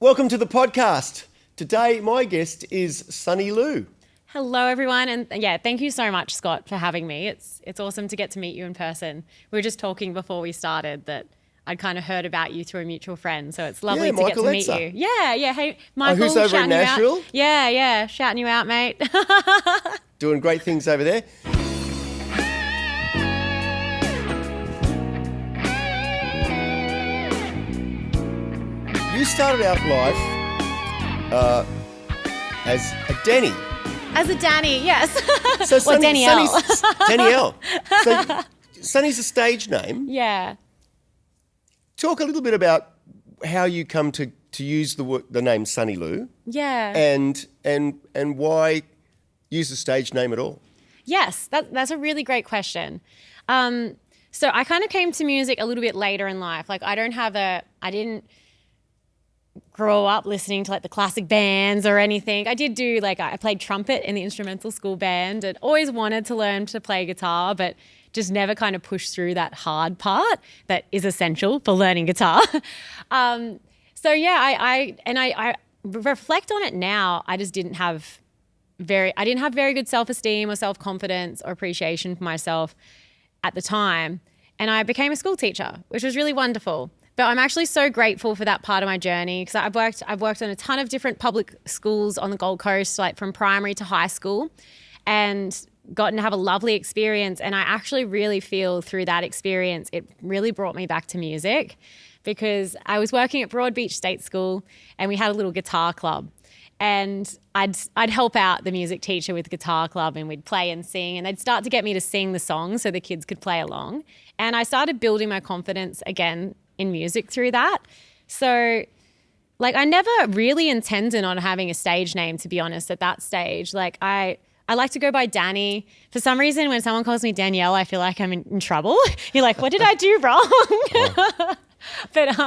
Welcome to the podcast. Today, my guest is Sunny Lou. Hello, everyone. And yeah, thank you so much, Scott, for having me. It's awesome to get to meet you in person. We were just talking before we started that I'd kind of heard about you through a mutual friend. So it's lovely to get to meet you. Yeah. Hey, Michael. Who's over in Nashville? Yeah. Shouting you out, mate. Doing great things over there. You started out life as a Danny. As a Danny, yes. So or Danielle. Danielle. So Sunny's a stage name. Yeah. Talk a little bit about how you come to use the name Sunny Lou. Yeah. And why use the stage name at all? Yes, that's a really great question. So I kind of came to music a little bit later in life. Like I didn't grow up listening to like the classic bands or anything. I did do I played trumpet in the instrumental school band and always wanted to learn to play guitar, but just never kind of pushed through that hard part that is essential for learning guitar. So yeah, I reflect on it now. I just didn't have very good self-esteem or self-confidence or appreciation for myself at the time. And I became a school teacher, which was really wonderful. But I'm actually so grateful for that part of my journey because I've worked on a ton of different public schools on the Gold Coast, like from primary to high school, and gotten to have a lovely experience. And I actually really feel through that experience, it really brought me back to music because I was working at Broadbeach State School and we had a little guitar club. And I'd help out the music teacher with the guitar club and we'd play and sing and they'd start to get me to sing the songs so the kids could play along. And I started building my confidence again in music through that. So I never really intended on having a stage name, to be honest, at that stage. I like to go by Danny. For some reason, when someone calls me Danielle, I feel like I'm in trouble. You're like, what did I do wrong? Oh. But,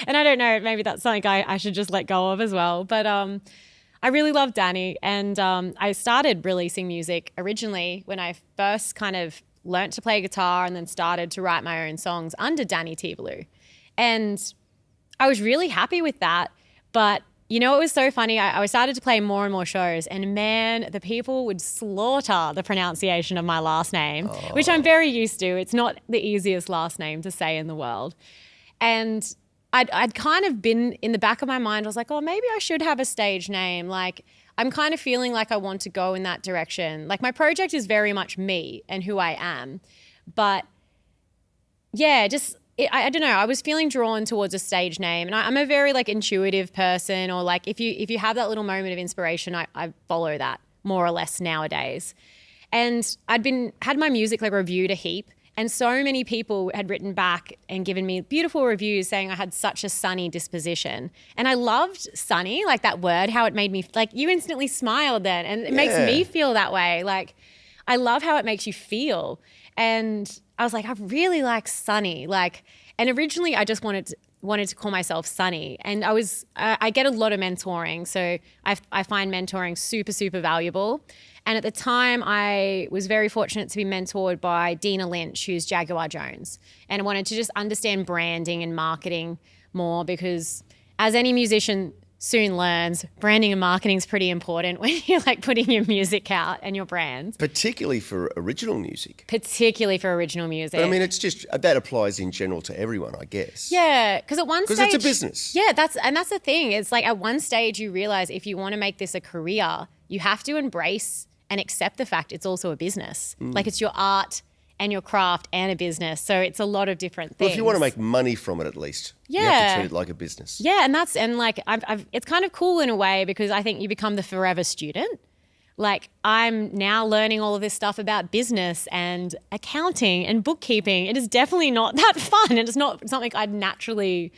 and I don't know, maybe that's something I should just let go of as well. But I really love Danny. And I started releasing music originally when I first kind of learnt to play guitar and then started to write my own songs under Danny Tivalou. And I was really happy with that. But you know, it was so funny. I started to play more and more shows and man, the people would slaughter the pronunciation of my last name, which I'm very used to. It's not the easiest last name to say in the world. And I'd kind of been in the back of my mind, I was like, oh, maybe I should have a stage name. I'm kind of feeling like I want to go in that direction. My project is very much me and who I am. But yeah, I don't know. I was feeling drawn towards a stage name, and I'm a very intuitive person. Or if you have that little moment of inspiration, I follow that more or less nowadays. And had my music reviewed a heap, and so many people had written back and given me beautiful reviews saying I had such a sunny disposition, and I loved sunny, that word, how it made me you instantly smiled then, and it makes me feel that way. I love how it makes you feel, and I was like, I really like Sunny. And originally I just wanted to call myself Sunny. And I get a lot of mentoring. So I find mentoring super, super valuable. And at the time I was very fortunate to be mentored by Dina Lynch, who's Jaguar Jones. And I wanted to just understand branding and marketing more because as any musician soon learns, branding and marketing is pretty important when you're putting your music out and your brand. Particularly for original music. But I mean, it's just, that applies in general to everyone, I guess. Yeah, because at one stage... Because it's a business. Yeah, that's the thing. It's at one stage you realize if you want to make this a career, you have to embrace and accept the fact it's also a business. It's your art and your craft and a business. So it's a lot of different things. Well, if you want to make money from it at least, you have to treat it like a business. Yeah, and it's kind of cool in a way because I think you become the forever student. I'm now learning all of this stuff about business and accounting and bookkeeping. It is definitely not that fun. It's not something I'd naturally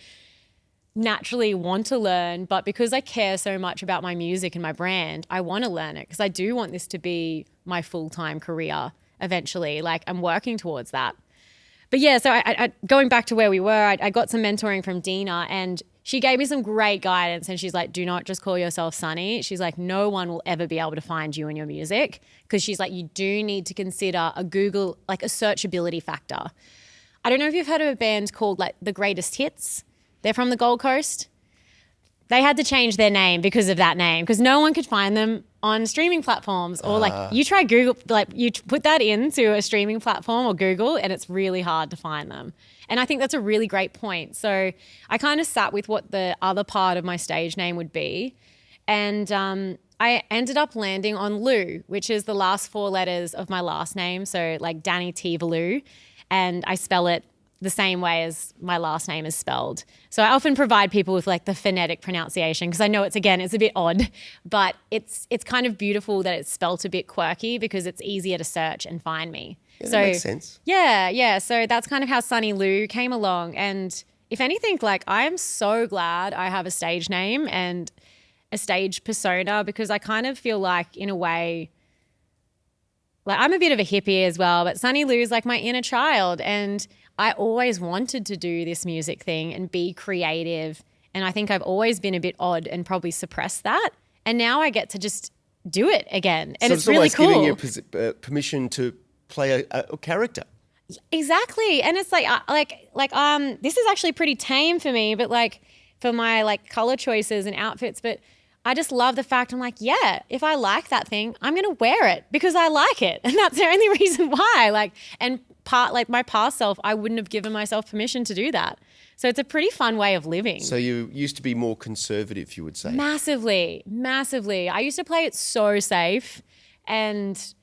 want to learn, but because I care so much about my music and my brand, I want to learn it because I do want this to be my full-time career eventually. I'm working towards that. But yeah, so I going back to where we were, I got some mentoring from Dina and she gave me some great guidance and she's like, do not just call yourself Sunny. She's like, no one will ever be able to find you and your music because she's like, you do need to consider a Google, a searchability factor. I don't know if you've heard of a band called The Greatest Hits. They're from the Gold Coast. They had to change their name because of that name, because no one could find them on streaming platforms. Or like you try Google, like you put that into a streaming platform or Google and it's really hard to find them. And I think that's a really great point. So I kind of sat with what the other part of my stage name would be. And I ended up landing on Lou, which is the last 4 letters of my last name. So like Danny Tivalou. And I spell it the same way as my last name is spelled. So I often provide people with like the phonetic pronunciation, because I know it's a bit odd, but it's kind of beautiful that it's spelt a bit quirky because it's easier to search and find me. Yeah, so that makes sense. Yeah. So that's kind of how Sunny Lou came along. And if anything, like I am so glad I have a stage name and a stage persona, because I kind of feel like in a way, like I'm a bit of a hippie as well, but Sunny Lou is like my inner child, and I always wanted to do this music thing and be creative. And I think I've always been a bit odd and probably suppressed that. And now I get to just do it again. And So it's really cool. giving you permission to play a character. Exactly. And it's this is actually pretty tame for me, but like for my like color choices and outfits, but I just love the fact I'm like, yeah, if I like that thing, I'm going to wear it because I like it. And that's the only reason why. My past self, I wouldn't have given myself permission to do that. So it's a pretty fun way of living. So you used to be more conservative, you would say? Massively. I used to play it so safe, and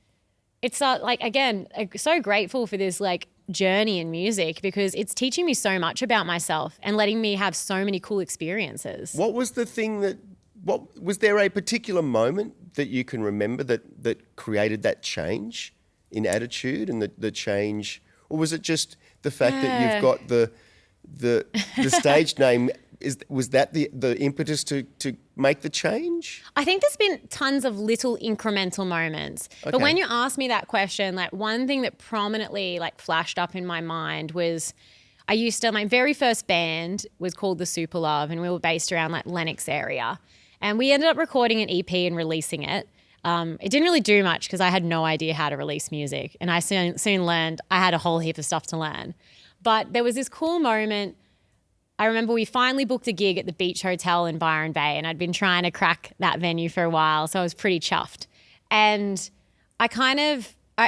it's so grateful for this like journey in music, because it's teaching me so much about myself and letting me have so many cool experiences. What was the thing was there a particular moment that you can remember that created that change in attitude and the change, or was it just the fact that you've got the stage name? Was that the impetus to make the change? I think there's been tons of little incremental moments. Okay. But when you asked me that question, like one thing that prominently like flashed up in my mind was my very first band was called the Super Love, and we were based around like Lennox area. And we ended up recording an EP and releasing it. It didn't really do much because I had no idea how to release music. And I soon learned I had a whole heap of stuff to learn. But there was this cool moment. I remember we finally booked a gig at the Beach Hotel in Byron Bay, and I'd been trying to crack that venue for a while, so I was pretty chuffed. And I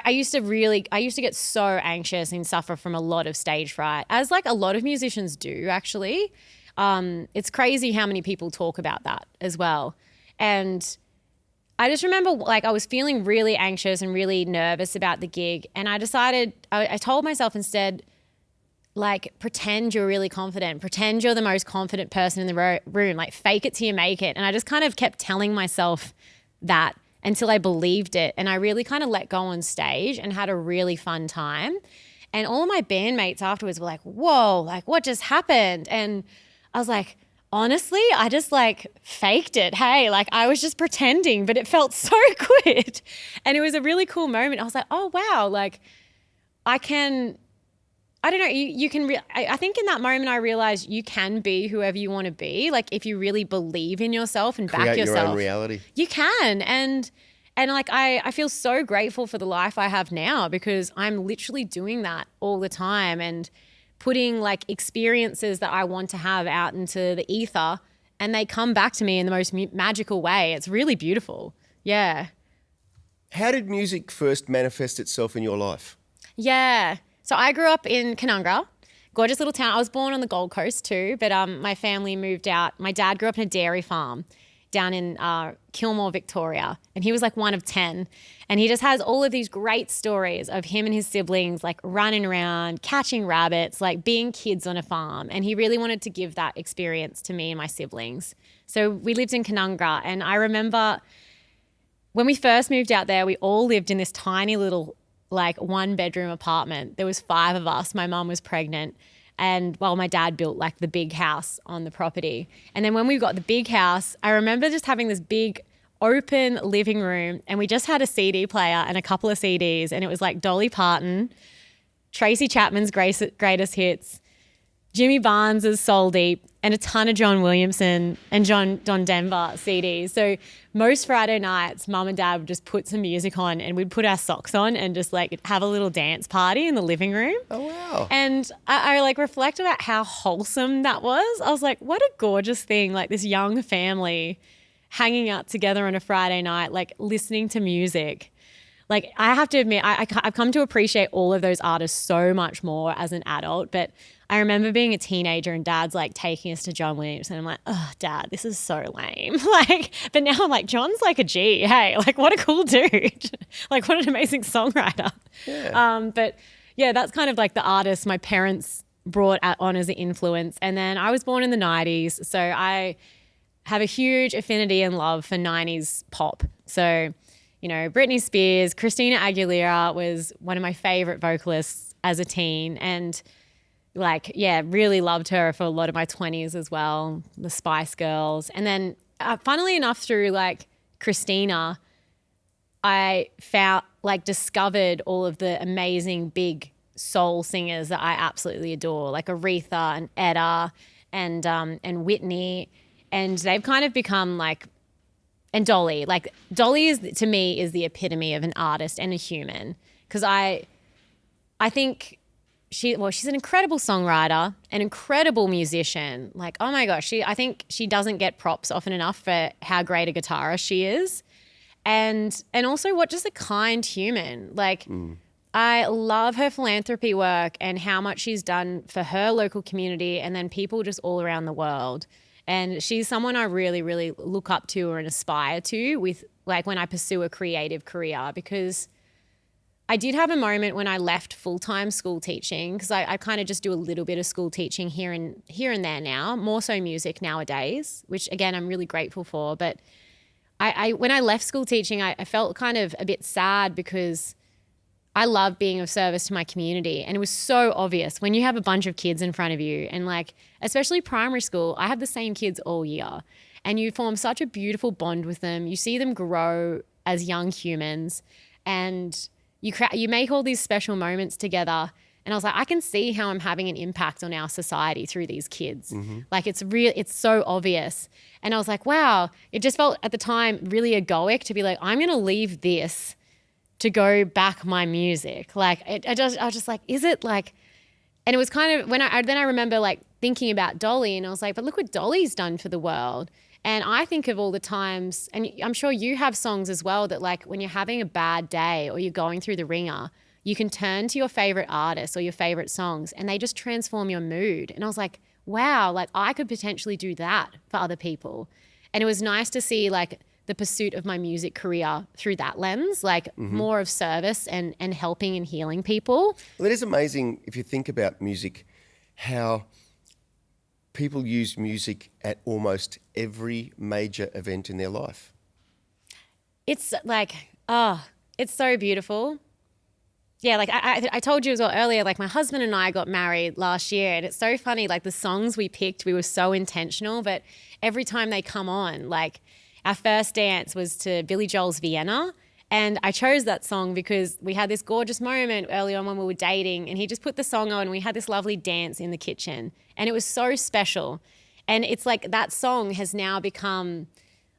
used to get so anxious and suffer from a lot of stage fright, as like a lot of musicians do actually. It's crazy how many people talk about that as well. And I just remember like I was feeling really anxious and really nervous about the gig, and I decided, I told myself instead, like, pretend you're really confident, pretend you're the most confident person in the room, like fake it till you make it. And I just kind of kept telling myself that until I believed it. And I really kind of let go on stage and had a really fun time. And all of my bandmates afterwards were like, whoa, like what just happened? And I was like, honestly, I just like faked it. Hey, like I was just pretending, but it felt so good. And it was a really cool moment. I was like, oh, wow. Like I don't know. I think in that moment I realized you can be whoever you want to be. Like if you really believe in yourself and back yourself. Create your own reality. You can. And like I feel so grateful for the life I have now, because I'm literally doing that all the time and putting like experiences that I want to have out into the ether, and they come back to me in the most magical way. It's really beautiful. Yeah. How did music first manifest itself in your life? Yeah. So I grew up in Canungra, gorgeous little town. I was born on the Gold Coast too, but my family moved out. My dad grew up in a dairy farm down in Kilmore, Victoria, and he was like one of 10. And he just has all of these great stories of him and his siblings like running around, catching rabbits, like being kids on a farm. And he really wanted to give that experience to me and my siblings. So we lived in Canungra, and I remember when we first moved out there, we all lived in this tiny little like 1-bedroom apartment. There was 5 of us. My mum was pregnant. And while my dad built like the big house on the property. And then when we got the big house, I remember just having this big open living room, and we just had a CD player and a couple of CDs, and it was like Dolly Parton, Tracy Chapman's Greatest Hits, Jimmy Barnes's Soul Deep, and a ton of John Williamson and Don Denver CDs. So most Friday nights, Mum and Dad would just put some music on and we'd put our socks on and just like have a little dance party in the living room. Oh, wow. And I like reflect about how wholesome that was. I was like, what a gorgeous thing, like this young family hanging out together on a Friday night, like listening to music. Like I have to admit, I've come to appreciate all of those artists so much more as an adult, but I remember being a teenager and Dad's like taking us to John Williams and I'm like, oh, Dad, this is so lame. Like, but now I'm like, John's like a G. Hey, like what a cool dude. Like what an amazing songwriter. Yeah. But yeah, that's kind of like the artist my parents brought on as an influence. And then I was born in the 90s. So I have a huge affinity and love for 90s pop. So, you know, Britney Spears, Christina Aguilera was one of my favorite vocalists as a teen. And like, yeah, really loved her for a lot of my 20s as well, the Spice Girls. And then funnily enough, through like Christina, I discovered all of the amazing big soul singers that I absolutely adore, like Aretha and Etta and Whitney. And they've kind of become like, and Dolly. Like Dolly is, to me, is the epitome of an artist and a human. Because I think she's an incredible songwriter, an incredible musician. Like, oh my gosh, I think she doesn't get props often enough for how great a guitarist she is. And also just a kind human. Like I love her philanthropy work and how much she's done for her local community and then people just all around the world. And she's someone I really, really look up to and aspire to with like when I pursue a creative career, because I did have a moment when I left full-time school teaching, because I kind of just do a little bit of school teaching here and there now, more so music nowadays, which again, I'm really grateful for. But when I left school teaching, I felt kind of a bit sad because I love being of service to my community. And it was so obvious when you have a bunch of kids in front of you and like, especially primary school, I have the same kids all year and you form such a beautiful bond with them. You see them grow as young humans and you make all these special moments together. And I was like, I can see how I'm having an impact on our society through these kids. Mm-hmm. Like it's so obvious. And I was like, wow, it just felt at the time really egoic to be like, I'm going to leave this to go back my music. Like I was just like, is it like, and it was kind of when I remember like thinking about Dolly and I was like, but look what Dolly's done for the world. And I think of all the times, and I'm sure you have songs as well that like when you're having a bad day or you're going through the ringer, you can turn to your favorite artists or your favorite songs and they just transform your mood. And I was like, wow, like I could potentially do that for other people. And it was nice to see like the pursuit of my music career through that lens, like more of service and helping and healing people. Well, it is amazing if you think about music, how people use music at almost every major event in their life. It's like, oh, it's so beautiful. Yeah, like I told you as well earlier, like my husband and I got married last year and it's so funny, like the songs we picked, we were so intentional, but every time they come on, like our first dance was to Billy Joel's Vienna. And I chose that song because we had this gorgeous moment early on when we were dating and he just put the song on and we had this lovely dance in the kitchen and it was so special. And it's like that song has now become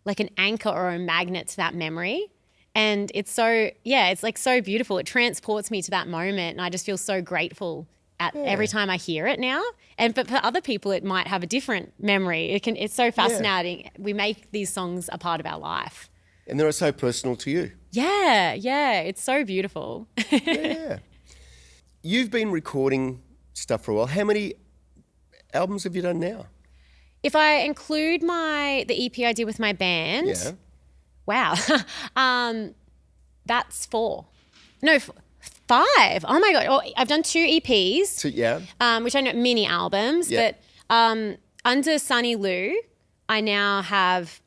like an anchor or a magnet to that memory. And it's so, yeah, it's like so beautiful. It transports me to that moment and I just feel so grateful every time I hear it now. But for other people, it might have a different memory. It's so fascinating. Yeah. We make these songs a part of our life. And they're so personal to you. Yeah. It's so beautiful. Yeah. You've been recording stuff for a while. How many albums have you done now? If I include the EP I did with my band, wow, that's 4. No, 5. Oh my God. Oh, I've done 2 EPs. So, yeah. Which I know mini albums, but under Sunny Lou, I've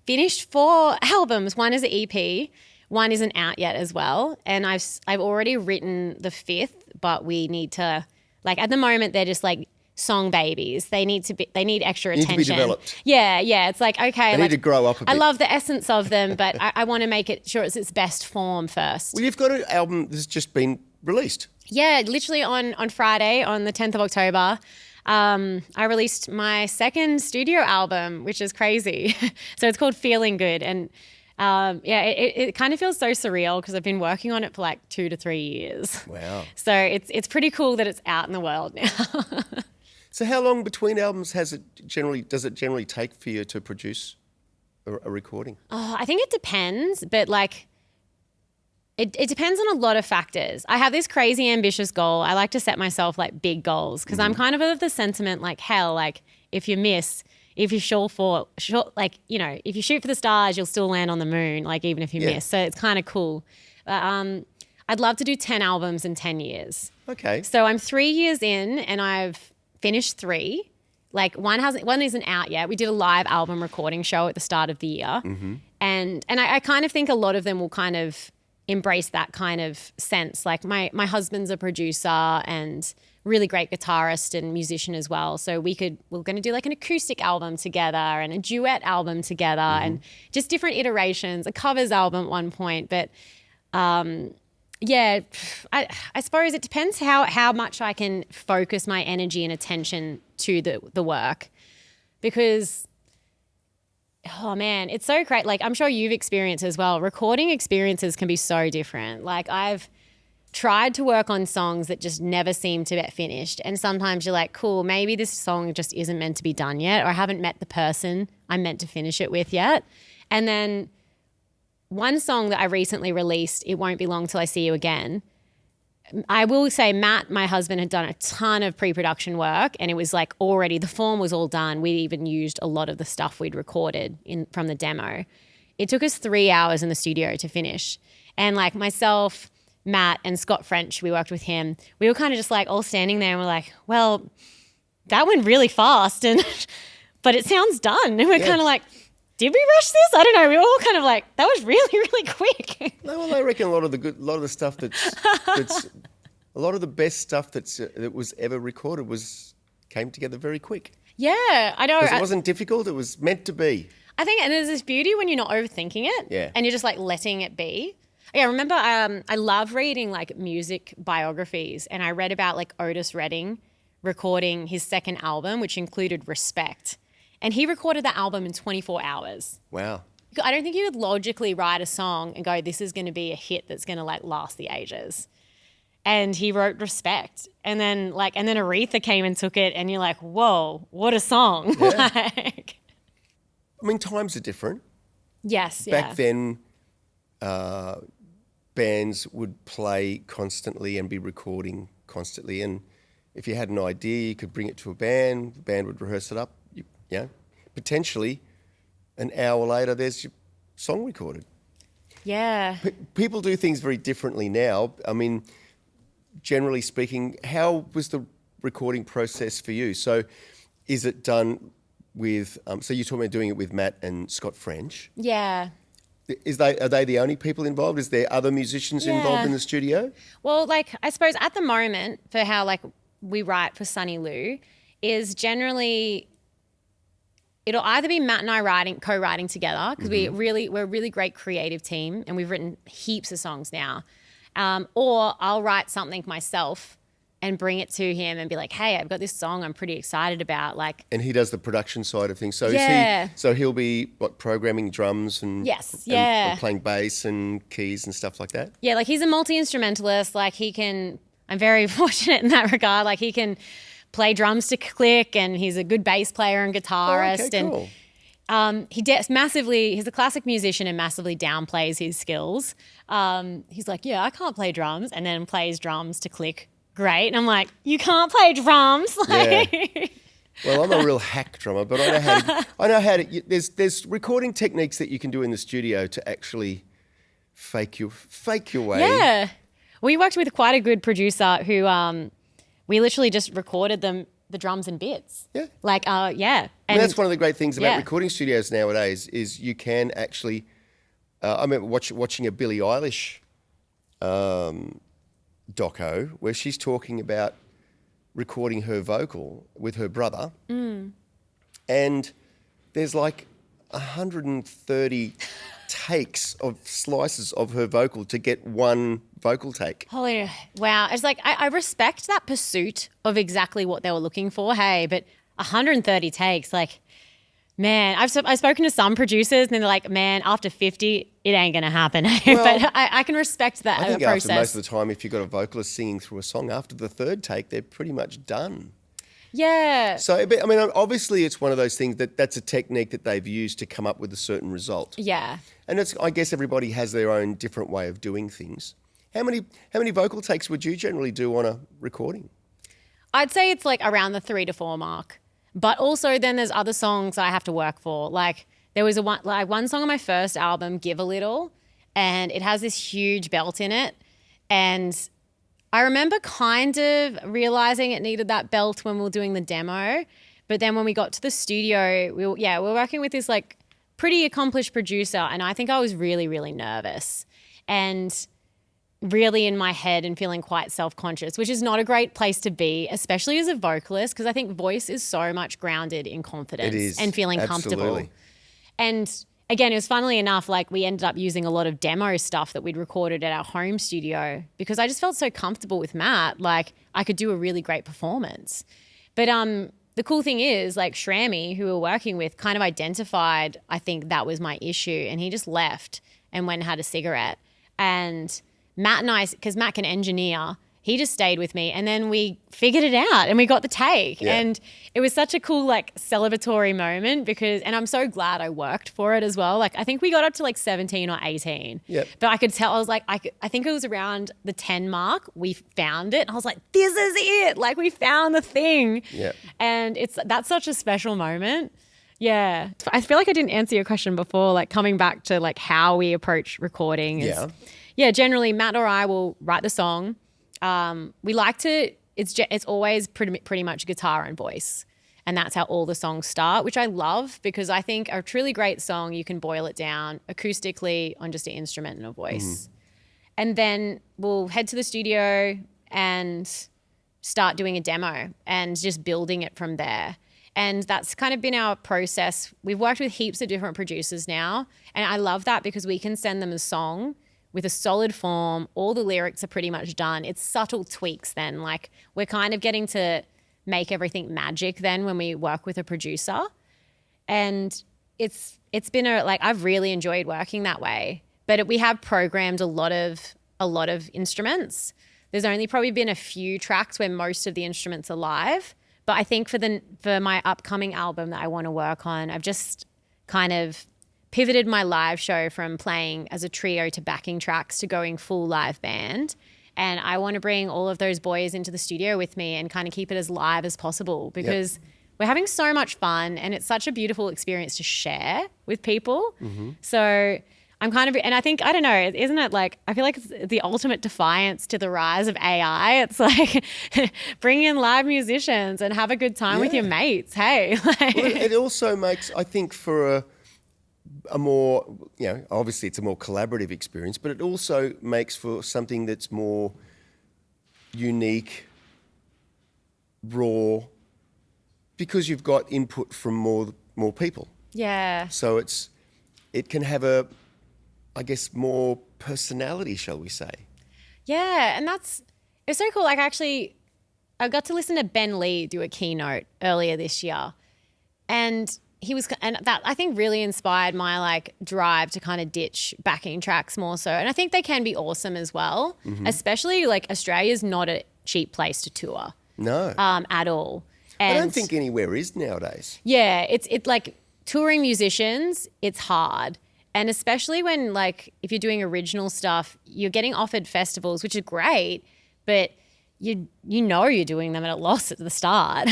finished 4 albums. One is an EP, one isn't out yet as well, and I've already written the 5th, but we need to, like at the moment they're just like song babies. They need extra attention. Need to be developed. Yeah. It's like, okay. They need to grow up a bit. I love the essence of them, but I want to make it sure it's its best form first. Well, you've got an album that's just been released. Yeah, literally on Friday, on the 10th of October, I released my second studio album, which is crazy. So it's called Feeling Good. And it kind of feels so surreal because I've been working on it for like 2 to 3 years. Wow. So it's pretty cool that it's out in the world now. So how long between albums does it generally take for you to produce a recording? Oh, I think it depends, but like it depends on a lot of factors. I have this crazy ambitious goal. I like to set myself like big goals because I'm kind of the sentiment like, hell, like if you miss, if you like, you know, if you shoot for the stars, you'll still land on the moon, like even if you miss. So it's kind of cool. But I'd love to do 10 albums in 10 years. Okay. So I'm 3 years in and I've finished 3. Like one isn't out yet. We did a live album recording show at the start of the year. And I kind of think a lot of them will kind of embrace that kind of sense. Like my husband's a producer and really great guitarist and musician as well. So we're going to do like an acoustic album together and a duet album together and just different iterations, a covers album at one point. But yeah, I suppose it depends how much I can focus my energy and attention to the work, because oh man, it's so great. Like I'm sure you've experienced as well. Recording experiences can be so different. Like I've tried to work on songs that just never seem to get finished. And sometimes you're like, cool, maybe this song just isn't meant to be done yet, or I haven't met the person I'm meant to finish it with yet. And then one song that I recently released, It Won't Be Long Till I See You Again, I will say Matt, my husband, had done a ton of pre-production work and it was like already, the form was all done. We even used a lot of the stuff we'd recorded from the demo. It took us 3 hours in the studio to finish. And like myself, Matt and Scott French, we worked with him. We were kind of just like all standing there and we're like, well, that went really fast but it sounds done. And we're kind of like, did we rush this? I don't know. We were all kind of like, that was really, really quick. No, well, I reckon a lot of the stuff that's a lot of the best stuff that was ever recorded came together very quick. Yeah, I know. Because it wasn't difficult. It was meant to be. I think, and there's this beauty when you're not overthinking it. Yeah. And you're just like letting it be. Yeah, I remember I love reading like music biographies, and I read about like Otis Redding recording his second album, which included Respect. And he recorded that album in 24 hours. Wow. I don't think you would logically write a song and go, this is going to be a hit that's going to like last the ages. And he wrote Respect. And then Aretha came and took it and you're like, whoa, what a song. Yeah. I mean, times are different. Yes, Back then, bands would play constantly and be recording constantly. And if you had an idea, you could bring it to a band. The band would rehearse it up. Potentially an hour later, there's your song recorded. Yeah. People do things very differently now. I mean, generally speaking, how was the recording process for you? So is it done with, so you're talking about doing it with Matt and Scott French. Yeah. Are they the only people involved? Is there other musicians involved in the studio? Well, like, I suppose at the moment, for how like we write for Sunny Lou, is generally it'll either be Matt and I co-writing together because we're a really great creative team and we've written heaps of songs now. Or I'll write something myself and bring it to him and be like, hey, I've got this song I'm pretty excited about. Like, and he does the production side of things. So he'll be programming drums and and playing bass and keys and stuff like that. Yeah, like he's a multi-instrumentalist. Like I'm very fortunate in that regard. Like he can play drums to click, and he's a good bass player and guitarist. Cool. And he's a classic musician and massively downplays his skills. He's like, yeah, I can't play drums, and then plays drums to click. Great. And I'm like, you can't play drums? Yeah. Well, I'm a real hack drummer, but I know how to. There's recording techniques that you can do in the studio to actually fake your way. Yeah. We worked with quite a good producer who we literally just recorded the drums and bits. Yeah. Like, yeah. And that's one of the great things about recording studios nowadays is you can actually, I remember watching a Billie Eilish doco where she's talking about recording her vocal with her brother. And there's like 130 takes of slices of her vocal to get one vocal take. Holy wow. It's like I respect that pursuit of exactly what they were looking for. Hey, but 130 takes, like, man, I've spoken to some producers and they're like, man, after 50, it ain't going to happen. Well, but I can respect that I think process. after most of the time, if you've got a vocalist singing through a song, after the third take, they're pretty much done. Yeah. So, but, I mean, obviously it's one of those things that's a technique that they've used to come up with a certain result. Yeah. And I guess everybody has their own different way of doing things. How many vocal takes would you generally do on a recording? I'd say it's like around the 3 to 4 mark. But also then there's other songs I have to work for. Like there was one song on my first album, Give a Little, and it has this huge belt in it. And I remember kind of realizing it needed that belt when we were doing the demo. But then when we got to the studio, we were working with this like pretty accomplished producer. And I think I was really, really nervous and really in my head and feeling quite self-conscious, which is not a great place to be, especially as a vocalist, because I think voice is so much grounded in confidence and feeling comfortable. And again, it was funnily enough, like we ended up using a lot of demo stuff that we'd recorded at our home studio because I just felt so comfortable with Matt, like I could do a really great performance. But the cool thing is like Shrammy, who we were working with, kind of identified, I think that was my issue, and he just left and went and had a cigarette. And Matt and I, because Matt can engineer, he just stayed with me and then we figured it out and we got the take. Yeah. And it was such a cool like celebratory moment and I'm so glad I worked for it as well. Like I think we got up to like 17 or 18. Yep. But I could tell, I was like, I think it was around the 10 mark, we found it. And I was like, this is it. Like we found the thing. Yeah. And that's such a special moment. Yeah. I feel like I didn't answer your question before, like coming back to like how we approach recording. Yeah, generally Matt or I will write the song. We like to, it's always pretty much guitar and voice. And that's how all the songs start, which I love because I think a truly great song, you can boil it down acoustically on just an instrument and a voice. And then we'll head to the studio and start doing a demo and just building it from there. And that's kind of been our process. We've worked with heaps of different producers now. And I love that because we can send them a song with a solid form. All the lyrics are pretty much done. It's subtle tweaks then. Like we're kind of getting to make everything magic then when we work with a producer. And it's been I've really enjoyed working that way. But we have programmed a lot of instruments. There's only probably been a few tracks where most of the instruments are live. But I think for my upcoming album that I want to work on, I've just kind of pivoted my live show from playing as a trio to backing tracks to going full live band. And I want to bring all of those boys into the studio with me and kind of keep it as live as possible because we're having so much fun and it's such a beautiful experience to share with people. So I'm kind of, and I think, I don't know, isn't it like, I feel like it's the ultimate defiance to the rise of AI. It's like bring in live musicians and have a good time with your mates. Hey. Well, it also makes, I think for a more, obviously it's a more collaborative experience, but it also makes for something that's more unique, raw, because you've got input from more people. Yeah. So it can have more personality, shall we say. Yeah, and it's so cool. Like actually, I got to listen to Ben Lee do a keynote earlier this year, and that I think really inspired my drive to kind of ditch backing tracks more so. And I think they can be awesome as well, especially Australia's not a cheap place to tour. No. At all. And I don't think anywhere is nowadays. Yeah, it's like touring musicians, it's hard. And especially when if you're doing original stuff, you're getting offered festivals, which is great, but you're doing them at a loss at the start.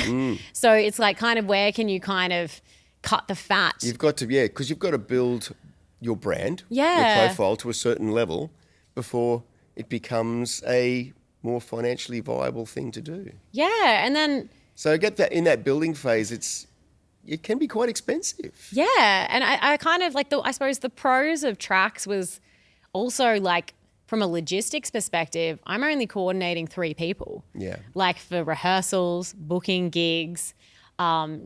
So it's kind of where can you kind of cut the fat? You've got to, because you've got to build your brand, your profile to a certain level before it becomes a more financially viable thing to do. Yeah, and then... So get that in that building phase, it can be quite expensive. Yeah, and I kind of I suppose the pros of tracks was also from a logistics perspective, I'm only coordinating 3 people. Yeah. For rehearsals, booking gigs,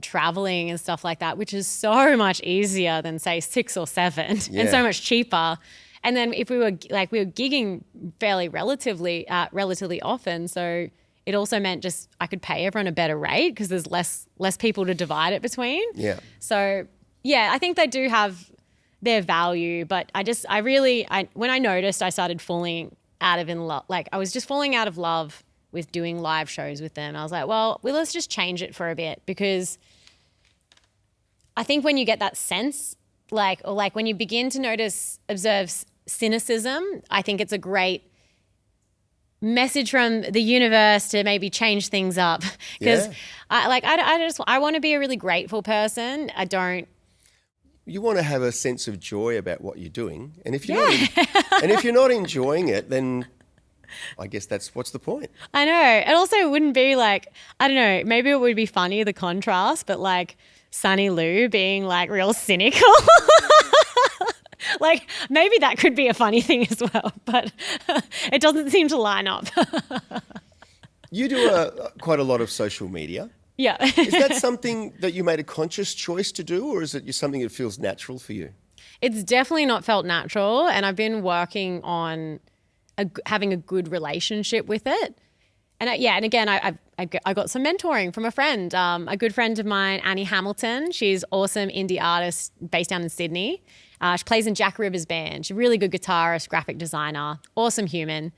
traveling and stuff like that, which is so much easier than say 6 or 7 and so much cheaper. And then if we were gigging fairly relatively often, so it also meant just I could pay everyone a better rate because there's less people to divide it between. Yeah. So yeah, I think they do have their value, but when I noticed, I started falling out of love. Like I was just falling out of love with doing live shows with them. I was like, well, let's just change it for a bit, because I think when you get that sense, or when you begin to observe cynicism, I think it's a great message from the universe to maybe change things up. Because I want to be a really grateful person. You want to have a sense of joy about what you're doing, and if you're not enjoying it, then I guess what's the point? I know. It also wouldn't be like, I don't know, maybe it would be funny, the contrast, but like Sunny Lou being like real cynical. Like maybe that could be a funny thing as well, but it doesn't seem to line up. You do quite a lot of social media. Yeah. Is that something that you made a conscious choice to do, or is it something that feels natural for you? It's definitely not felt natural, and I've been working on having a good relationship with it. And again, I got some mentoring from a friend, a good friend of mine, Annie Hamilton. She's an awesome indie artist based down in Sydney. She plays in Jack Rivers' band. She's a really good guitarist, graphic designer, awesome human.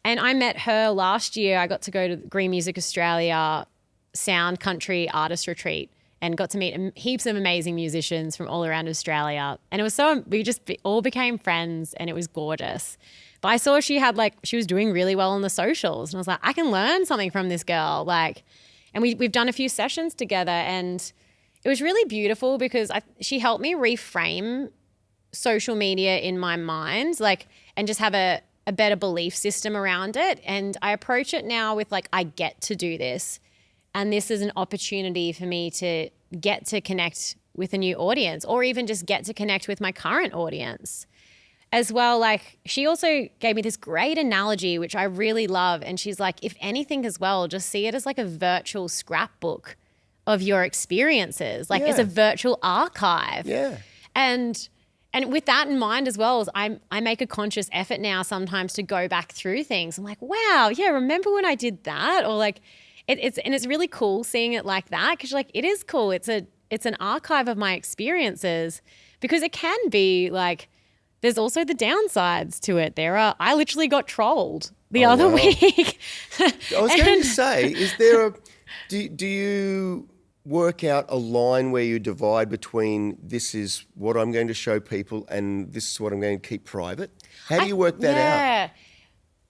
And I met her last year. I got to go to the Green Music Australia Sound Country Artist Retreat and got to meet heaps of amazing musicians from all around Australia. And it was we just all became friends, and it was gorgeous. But I saw she was doing really well on the socials, and I was like, I can learn something from this girl. And we've done a few sessions together, and it was really beautiful because she helped me reframe social media in my mind, and just have a better belief system around it. And I approach it now with I get to do this, and this is an opportunity for me to get to connect with a new audience, or even just get to connect with my current audience as well. She also gave me this great analogy, which I really love. And she's like, if anything as well, just see it as a virtual scrapbook of your experiences. It's a virtual archive. Yeah. And with that in mind as well, as I make a conscious effort now sometimes to go back through things. I'm like, wow, yeah, remember when I did that? Or it's really cool seeing it like that, because it is cool. It's an archive of my experiences, because it can be there's also the downsides to it. I literally got trolled the other week. I was going to say, is there do you work out a line where you divide between this is what I'm going to show people and this is what I'm going to keep private? How do you work that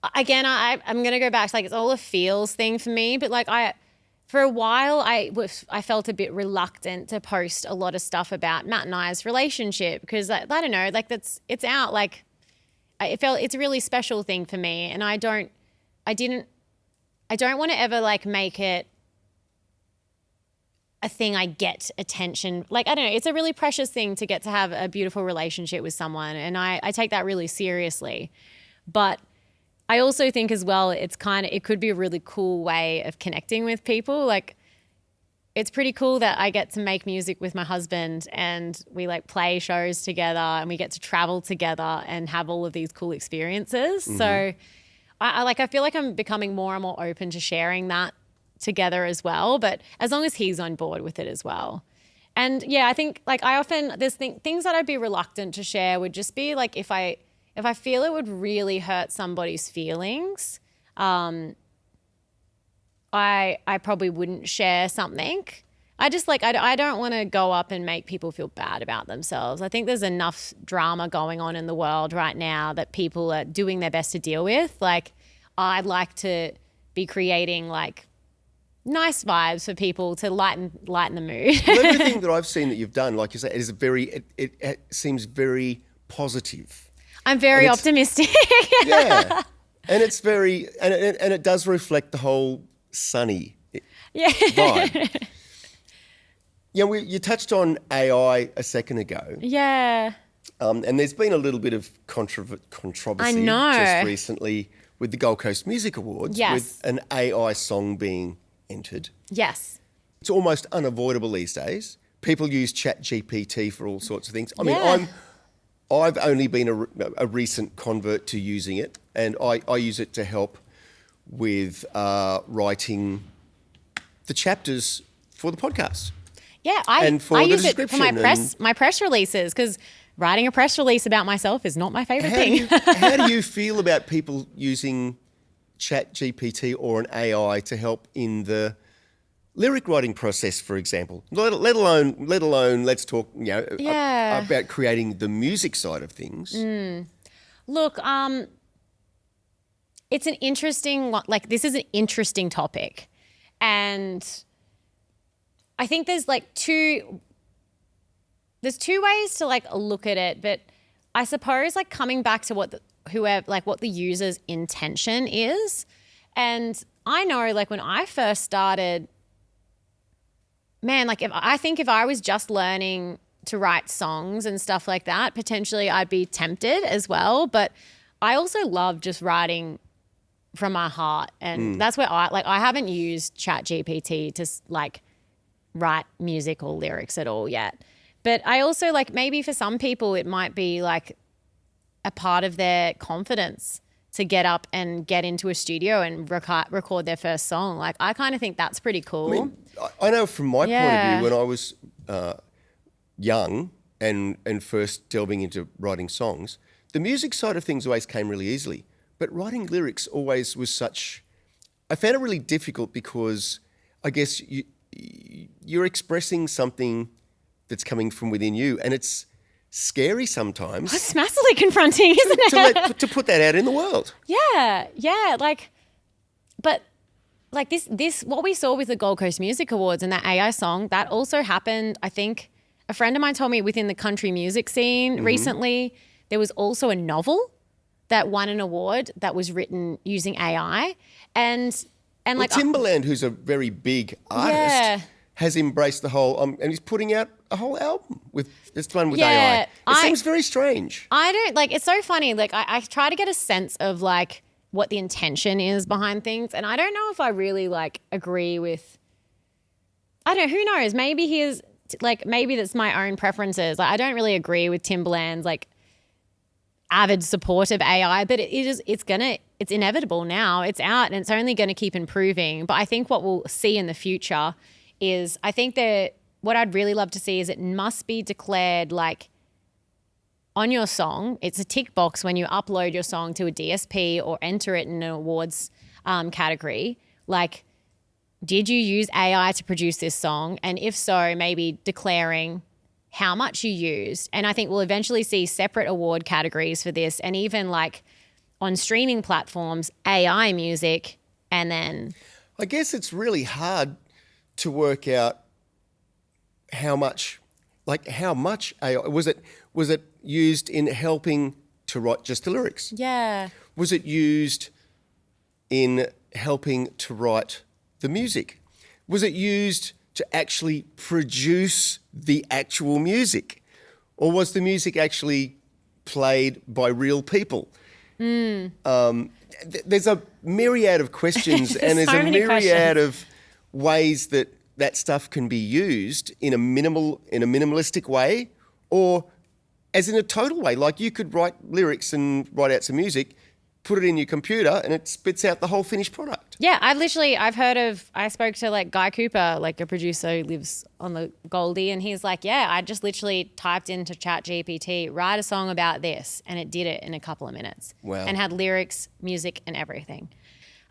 out? Again, I'm going to go back to it's all a feels thing for me, but for a while I felt a bit reluctant to post a lot of stuff about Matt and I's relationship, because I don't know, it's out, it's a really special thing for me, and I don't want to ever make it a thing I get attention. I don't know, it's a really precious thing to get to have a beautiful relationship with someone, and I take that really seriously. But I also think as well, it could be a really cool way of connecting with people. It's pretty cool that I get to make music with my husband, and we play shows together, and we get to travel together and have all of these cool experiences. Mm-hmm. So I feel like I'm becoming more and more open to sharing that together as well, but as long as he's on board with it as well. And yeah, I think I often, there's things that I'd be reluctant to share would just be if I feel it would really hurt somebody's feelings, I probably wouldn't share something. I just I don't want to go up and make people feel bad about themselves. I think there's enough drama going on in the world right now that people are doing their best to deal with. I'd like to be creating nice vibes for people to lighten the mood. Well, everything that I've seen that you've done, like you say, is it seems very positive. I'm very optimistic. Yeah, and it's very and it does reflect the whole sunny vibe. Yeah, you touched on AI a second ago. Yeah. And there's been a little bit of controversy just recently with the Gold Coast Music Awards, with an AI song being entered. Yes. it's almost unavoidable these days. People use ChatGPT for all sorts of things. I mean, Yeah. I've only been a recent convert to using it, and I use it to help with writing the chapters for the podcast. Yeah, I And for I the use it for my description my press releases, because writing a press release about myself is not my favorite How do, thing. you, how do you feel about people using ChatGPT or an AI to help in the lyric writing process, for example? Let alone let's talk, Yeah. about creating the music side of things. Look, it's an interesting one. Like, this is an interesting topic, and I think there's two ways to look at it, but I suppose coming back to what the user's intention is. And I know when I first started, man, if I was just learning to write songs and stuff like that, potentially I'd be tempted as well. But I also love just writing from my heart, and that's where I haven't used ChatGPT to write music or lyrics at all yet. But I also maybe for some people it might be a part of their confidence to get up and get into a studio and record their first song. I kind of think that's pretty cool. I mean, I know from my point of view, when I was young and first delving into writing songs, the music side of things always came really easily. But writing lyrics always was I found it really difficult, because I guess you're expressing something that's coming from within you, and it's scary sometimes. It's massively confronting, isn't it? to put that out in the world. Yeah. But this what we saw with the Gold Coast Music Awards and that AI song, that also happened. I think a friend of mine told me within the country music scene recently, there was also a novel that won an award that was written using AI. And Timbaland, who's a very big artist, has embraced the whole, and he's putting out a whole album with AI. It seems very strange. I don't it's so funny. I try to get a sense of what the intention is behind things, and I don't know if I really agree with. I don't know. Who knows? Maybe maybe that's my own preferences. I don't really agree with Timbaland's avid support of AI, but it's inevitable now. It's out and it's only going to keep improving. But I think what we'll see in the future is, I think that what I'd really love to see is it must be declared on your song. It's a tick box when you upload your song to a DSP or enter it in an awards category. Did you use AI to produce this song? And if so, maybe declaring how much you used. And I think we'll eventually see separate award categories for this, and even on streaming platforms, AI music, and then... I guess it's really hard to work out how much AI, was it used in helping to write just the lyrics? Yeah. Was it used in helping to write the music? Was it used to actually produce the actual music? Or was the music actually played by real people? There's a myriad of questions and there's so a many myriad questions. of ways that stuff can be used in a minimalistic way, or as in a total way. You could write lyrics and write out some music, put it in your computer, and it spits out the whole finished product. Yeah, I spoke to Guy Cooper, a producer who lives on the Goldie, and he's I just literally typed into ChatGPT, write a song about this, and it did it in a couple of minutes. Wow. And had lyrics, music, and everything.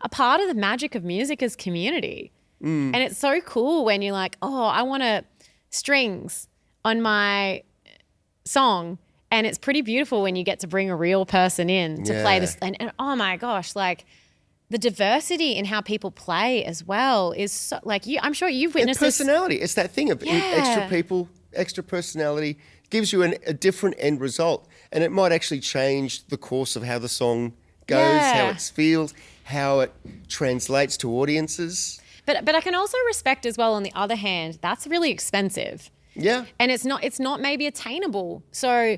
A part of the magic of music is community. And it's so cool when you're I want strings on my song. And it's pretty beautiful when you get to bring a real person in to play this. And oh my gosh, the diversity in how people play as well is so, I'm sure you've witnessed and personality. It's that thing of extra people, extra personality, gives you a different end result. And it might actually change the course of how the song goes, how it feels, how it translates to audiences. But I can also respect as well, on the other hand, that's really expensive. Yeah. And it's not maybe attainable. So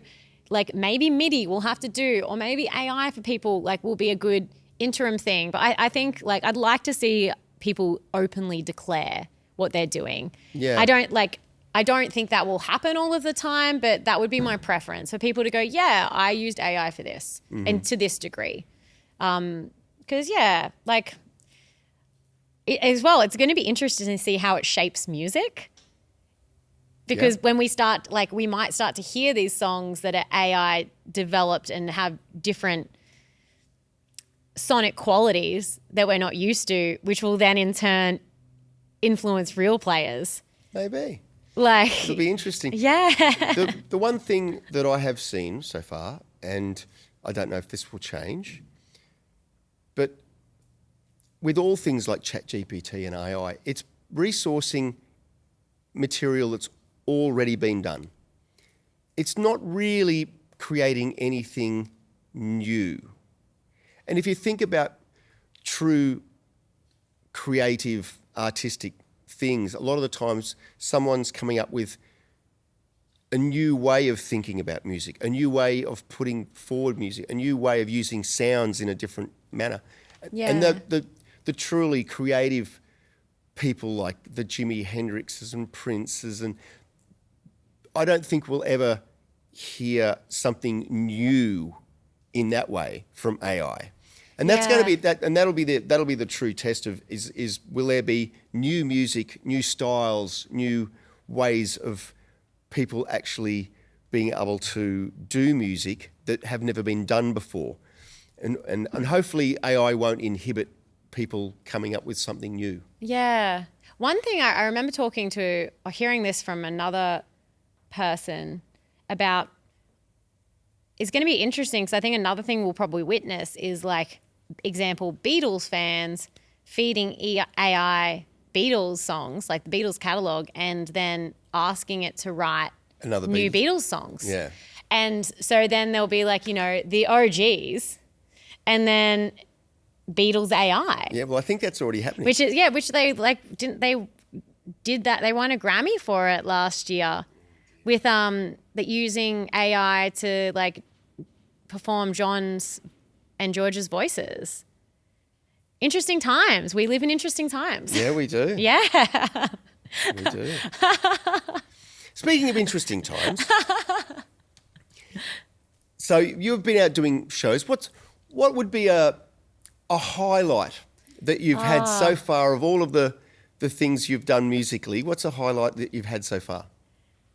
maybe MIDI will have to do, or maybe AI for people will be a good interim thing. But I think I'd like to see people openly declare what they're doing. Yeah. I don't think that will happen all of the time, but that would be my preference for people to go, yeah, I used AI for this and to this degree. Because, as well, it's going to be interesting to see how it shapes music. Because when we start, we might start to hear these songs that are AI developed and have different sonic qualities that we're not used to, which will then in turn influence real players. Maybe. It'll be interesting. Yeah. The one thing that I have seen so far, and I don't know if this will change, but with all things like ChatGPT and AI, it's resourcing material that's already been done. It's not really creating anything new. And if you think about true creative, artistic things, a lot of the times someone's coming up with a new way of thinking about music, a new way of putting forward music, a new way of using sounds in a different manner. Yeah. And the truly creative people like the Jimi Hendrixes and Princes, and I don't think we'll ever hear something new in that way from AI. And that's going to be that, and that'll be the true test of is will there be new music, new styles, new ways of people actually being able to do music that have never been done before, and hopefully AI won't inhibit people coming up with something new. Yeah. One thing I remember talking to or hearing this from another person about is going to be interesting, because I think another thing we'll probably witness is example, Beatles fans feeding AI Beatles songs, like the Beatles catalogue, and then asking it to write Another new Beatles. Beatles songs. Yeah. And so then there'll be the OGs and then Beatles AI. Yeah, well, I think that's already happening. Which they did that. They won a Grammy for it last year with using AI to perform John's and George's voices. Interesting times. We live in interesting times. Yeah, we do. Yeah. We do. Speaking of interesting times, so you've been out doing shows. What would be a highlight that you've had so far of all of the things you've done musically? What's a highlight that you've had so far?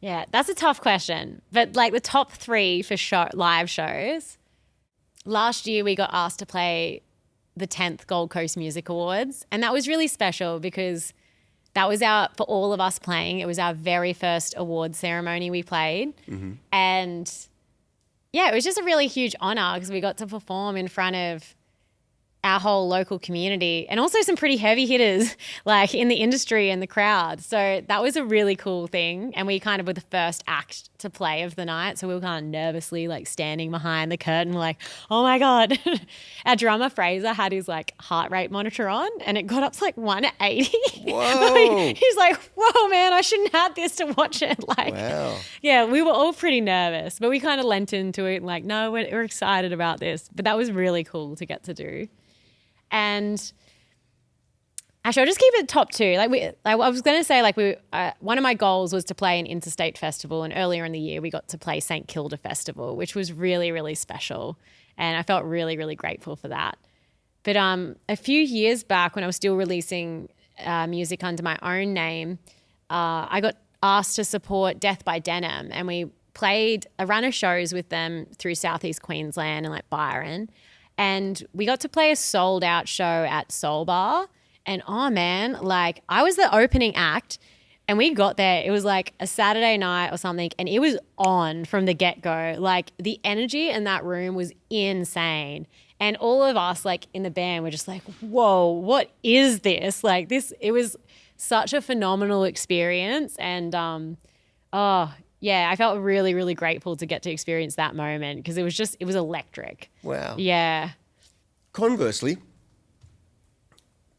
Yeah, that's a tough question. But the top 3 for live shows. Last year we got asked to play the 10th Gold Coast Music Awards, and that was really special because that was for all of us playing, it was our very first award ceremony we played. Mm-hmm. And yeah, it was just a really huge honor because we got to perform in front of our whole local community and also some pretty heavy hitters in the industry and the crowd. So that was a really cool thing. And we kind of were the first act to play of the night. So we were kind of nervously standing behind the curtain. We're oh my God. Our drummer Fraser had his heart rate monitor on and it got up to 180. Whoa. He's whoa man, I shouldn't have this to watch it. Wow. Yeah, we were all pretty nervous, but we kind of lent into it and no, we're excited about this. But that was really cool to get to do. And actually, I'll just keep it top 2. I was going to say, one of my goals was to play an interstate festival, and earlier in the year we got to play St Kilda Festival, which was really, really special, and I felt really, really grateful for that. But a few years back, when I was still releasing music under my own name, I got asked to support Death by Denim, and we played a run of shows with them through Southeast Queensland and Byron. And we got to play a sold out show at Soul Bar. And oh man, I was the opening act and we got there. It was a Saturday night or something and it was on from the get-go. The energy in that room was insane. And all of us in the band were just whoa, what is this? It was such a phenomenal experience. And yeah, I felt really, really grateful to get to experience that moment because it was electric. Wow. Yeah. Conversely,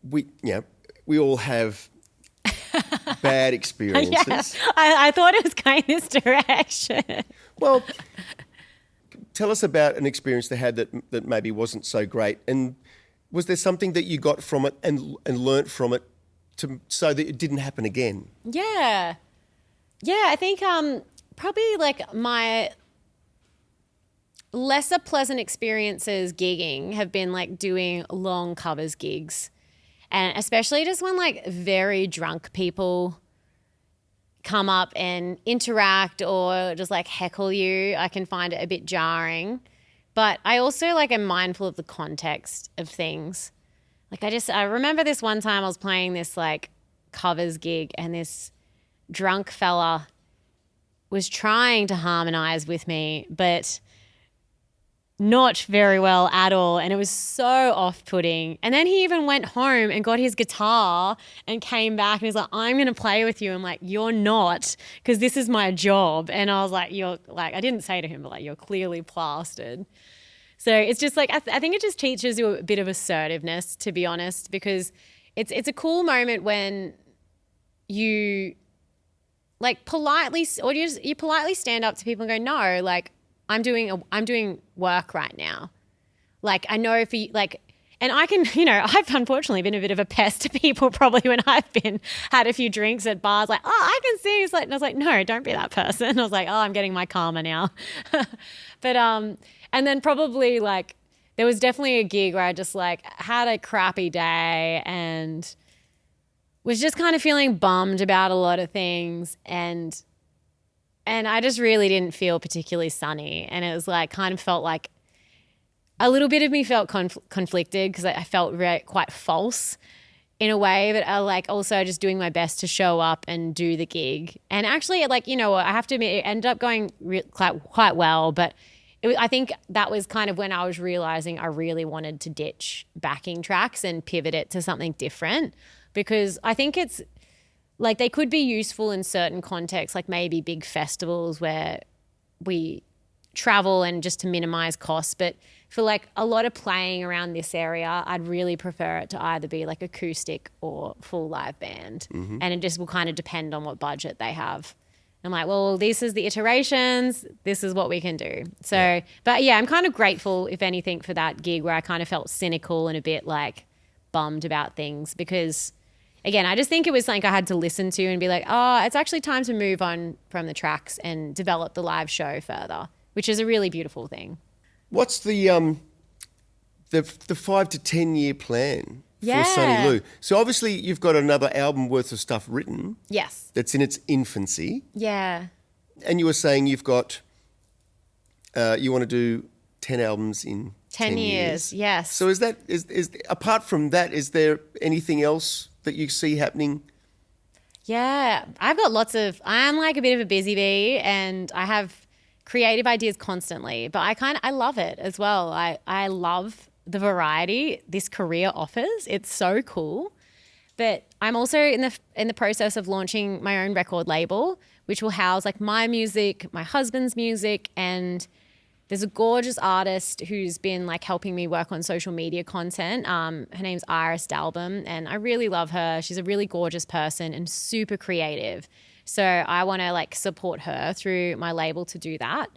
we all have bad experiences. Yeah. I thought it was going this direction. Well, tell us about an experience they had that maybe wasn't so great. And was there something that you got from it and learnt from it so that it didn't happen again? Yeah. Yeah, I think probably like my lesser pleasant experiences gigging have been like doing long covers gigs. And especially just when like very drunk people come up and interact or just like heckle you, I can find it a bit jarring. But I also like am mindful of the context of things. Like I remember this one time I was playing this like covers gig and this drunk fella was trying to harmonize with me, but not very well at all. And it was so off-putting. And then he even went home and got his guitar and came back and he's like, I'm going to play with you. I'm like, you're not, because this is my job. And I was like, you're like, I didn't say to him, but like, you're clearly plastered. So it's just like, I think it just teaches you a bit of assertiveness, to be honest, because it's a cool moment when you like politely, or you politely stand up to people and go, no, like, I'm doing work right now. Like I know if you like, and I can, I've unfortunately been a bit of a pest to people probably when I've had a few drinks at bars, like, oh, I can sing. It's like, and I was like, no, don't be that person. I was like, oh, I'm getting my karma now. But, and then probably like, there was definitely a gig where I just like had a crappy day and was just kind of feeling bummed about a lot of things. And I just really didn't feel particularly sunny. And it was like, kind of felt like a little bit of me felt conflicted because I felt quite false in a way, but I like also just doing my best to show up and do the gig. And actually, like, I have to admit, it ended up going quite well, but I think that was kind of when I was realizing I really wanted to ditch backing tracks and pivot it to something different, because I think it's, like they could be useful in certain contexts, like maybe big festivals where we travel and just to minimize costs. But for like a lot of playing around this area, I'd really prefer it to either be like acoustic or full live band. Mm-hmm. And it just will kind of depend on what budget they have. I'm like, well, this is the iterations. This is what we can do. So, yeah. But yeah, I'm kind of grateful, if anything, for that gig where I kind of felt cynical and a bit like bummed about things, because again, I just think it was something I had to listen to and be like, oh, it's actually time to move on from the tracks and develop the live show further, which is a really beautiful thing. What's the 5 to 10 year plan for Sunny Lou? So obviously you've got another album worth of stuff written. Yes. That's in its infancy. Yeah. And you were saying you've got, you want to do 10 albums in 10 years. Yes. So is apart from that, is there anything else that you see happening? Yeah, I've got I'm like a bit of a busy bee and I have creative ideas constantly, but I love it as well. I love the variety this career offers. It's so cool. But I'm also in the process of launching my own record label, which will house like my music, my husband's music, and there's a gorgeous artist who's been like helping me work on social media content. Her name's Iris Dalbum, and I really love her. She's a really gorgeous person and super creative. So I want to like support her through my label to do that.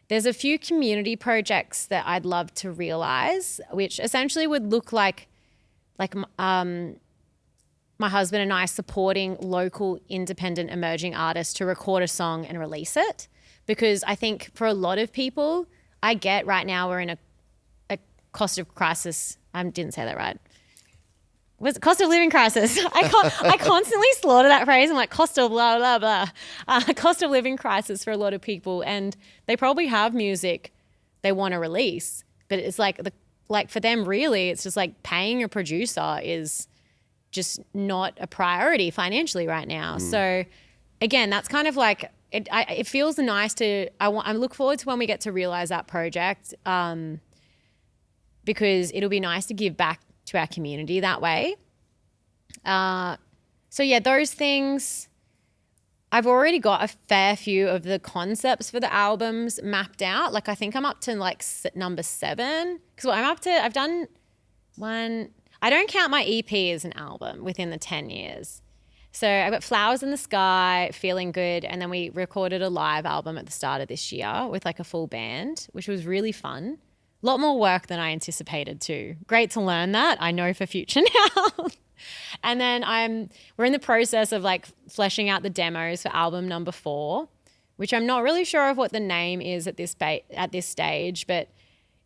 There's a few community projects that I'd love to realize, which essentially would look like my husband and I supporting local independent emerging artists to record a song and release it. Because I think for a lot of people, I get right now we're in a cost of crisis. I didn't say that right. Was it cost of living crisis? I constantly slaughter that phrase. I'm like, cost of blah, blah, blah. Cost of living crisis for a lot of people. And they probably have music they want to release. But it's like for them, really, it's just like paying a producer is just not a priority financially right now. So again, that's kind of like, it feels nice to, I look forward to when we get to realize that project, because it'll be nice to give back to our community that way. So yeah, those things, I've already got a fair few of the concepts for the albums mapped out. Like I think I'm up to like number 7, because I've done one, I don't count my EP as an album within the 10 years. So I've got Flowers in the Sky, Feeling Good, and then we recorded a live album at the start of this year with like a full band, which was really fun. A lot more work than I anticipated too. Great to learn that. I know for future now. And then we're in the process of like fleshing out the demos for album number 4, which I'm not really sure of what the name is at this stage, but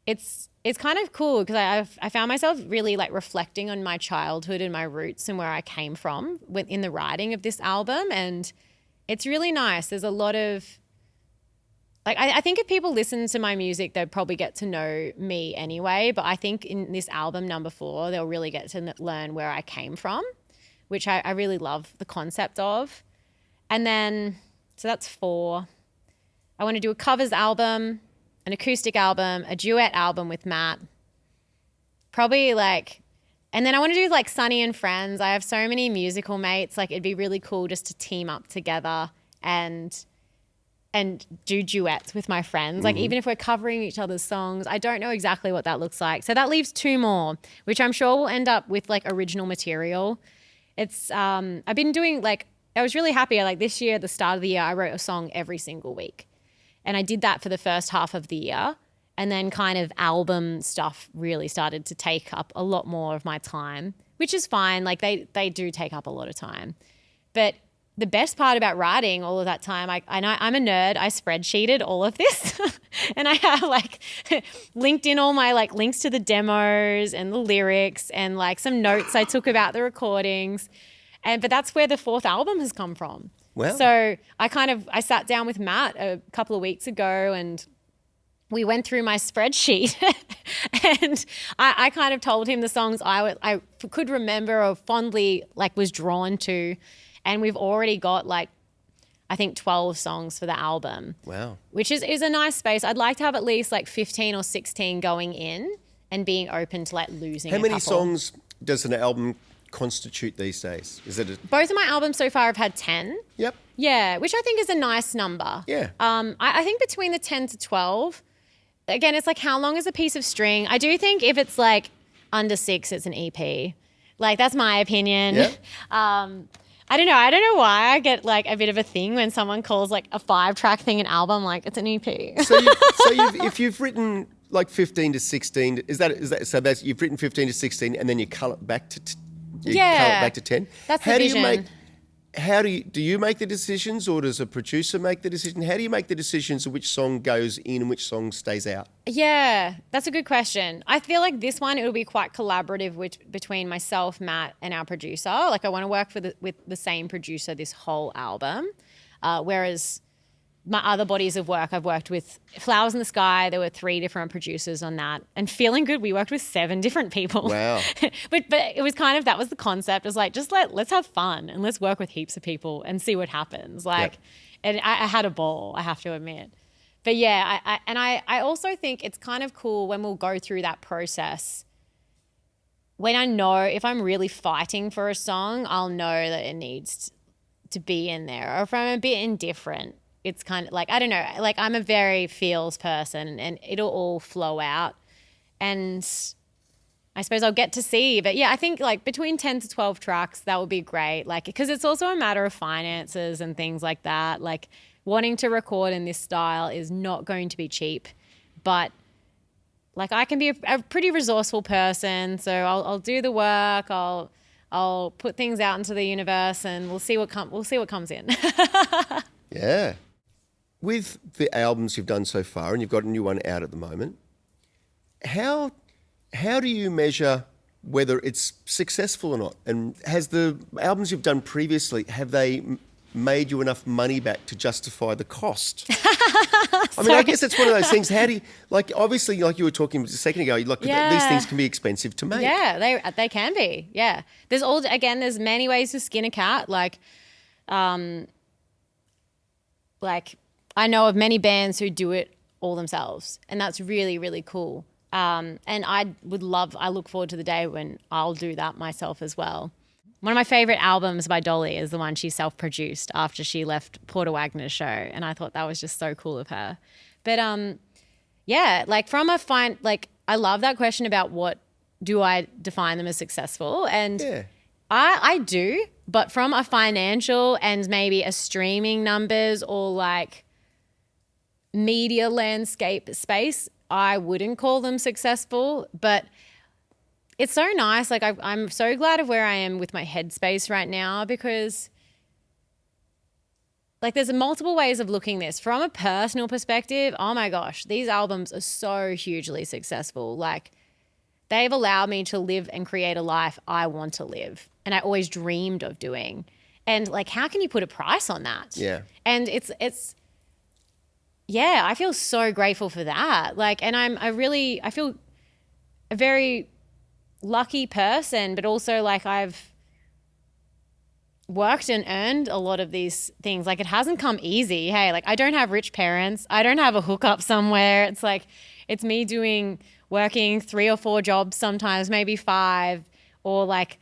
it's kind of cool because I found myself really like reflecting on my childhood and my roots and where I came from in the writing of this album. And it's really nice. There's a lot of like, I think if people listen to my music, they'd probably get to know me anyway. But I think in this album number 4, they'll really get to learn where I came from, which I really love the concept of. And then, so that's 4. I want to do a covers album, an acoustic album, a duet album with Matt. Probably like, and then I want to do like Sunny and Friends. I have so many musical mates. Like it'd be really cool just to team up together and do duets with my friends. Like even if we're covering each other's songs, I don't know exactly what that looks like. So that leaves 2 more, which I'm sure will end up with like original material. It's, I've been doing like, I was really happy. Like this year, at the start of the year, I wrote a song every single week. And I did that for the first half of the year. And then kind of album stuff really started to take up a lot more of my time, which is fine. Like they do take up a lot of time. But the best part about writing all of that time, I know I'm a nerd. I spreadsheeted all of this and I have like linked in all my like links to the demos and the lyrics and like some notes I took about the recordings. But that's where the 4th album has come from. Wow. So I sat down with Matt a couple of weeks ago and we went through my spreadsheet and I kind of told him the songs I could remember or fondly like was drawn to. And we've already got like, I think 12 songs for the album. Wow. Which is a nice space. I'd like to have at least like 15 or 16 going in and being open to like losing How a many couple. songs does an album constitute these days? Is it Both of my albums so far have had 10. Yep. Yeah, which I think is a nice number. Yeah. I think between the 10 to 12, again, it's like how long is a piece of string? I do think if it's like under 6, it's an EP. Like that's my opinion. Yeah. I don't know why I get like a bit of a thing when someone calls like a 5-track thing an album, like it's an EP. If you've written like 15 to 16, is that so? That's you've written 15 to 16, and then you cull it back to cull it back to 10. That's the vision. Do you make the decisions, or does a producer make the decision? How do you make the decisions of which song goes in and which song stays out? Yeah, that's a good question. I feel like this one, it'll be quite collaborative between myself, Matt, and our producer. Like I want to work with the same producer this whole album, whereas my other bodies of work, I've worked with Flowers in the Sky. There were 3 different producers on that. And Feeling Good, we worked with 7 different people. Wow. but it was kind of, that was the concept. It was like, just let's have fun and let's work with heaps of people and see what happens. Like, and I had a ball, I have to admit. But yeah, I also think it's kind of cool when we'll go through that process. When I know if I'm really fighting for a song, I'll know that it needs to be in there. Or if I'm a bit indifferent, it's kind of like, I don't know, like I'm a very feels person and it'll all flow out. And I suppose I'll get to see. But yeah, I think like between 10 to 12 tracks, that would be great. Like, because it's also a matter of finances and things like that. Like wanting to record in this style is not going to be cheap. But like I can be a pretty resourceful person. So I'll do the work. I'll put things out into the universe and we'll see what comes in. Yeah. With the albums you've done so far, and you've got a new one out at the moment, how do you measure whether it's successful or not? And has the albums you've done previously, have they made you enough money back to justify the cost? I mean, I guess it's one of those things. How do you, like, obviously, like you were talking a second ago, like these things can be expensive to make. Yeah, they can be. Yeah. There's many ways to skin a cat. Like I know of many bands who do it all themselves, and that's really, really cool. And I look forward to the day when I'll do that myself as well. One of my favorite albums by Dolly is the one she self-produced after she left Porter Wagner's show, and I thought that was just so cool of her. But yeah, like I love that question about what do I define them as successful, and Yeah. I do, but from a financial and maybe a streaming numbers or like media landscape space, I wouldn't call them successful, but it's so nice. Like I'm so glad of where I am with my headspace right now, because like there's multiple ways of looking this. From a personal perspective, oh my gosh, these albums are so hugely successful. Like they've allowed me to live and create a life I want to live and I always dreamed of doing. And like, how can you put a price on that? Yeah. And yeah, I feel so grateful for that. Like, and I feel a very lucky person, but also like I've worked and earned a lot of these things. Like it hasn't come easy. Hey, like I don't have rich parents. I don't have a hookup somewhere. It's like, it's me working 3 or 4 jobs sometimes, maybe 5, or like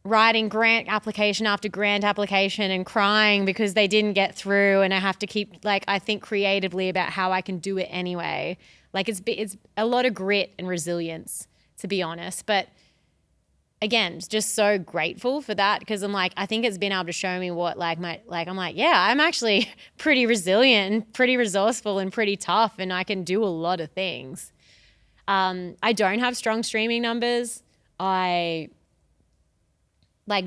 writing grant application after grant application and crying because they didn't get through. And I have to keep like, I think creatively about how I can do it anyway. Like it's a lot of grit and resilience, to be honest. But again, just so grateful for that, because I'm like, I think it's been able to show me what I'm like, yeah, I'm actually pretty resilient and pretty resourceful and pretty tough, and I can do a lot of things. I don't have strong streaming numbers. I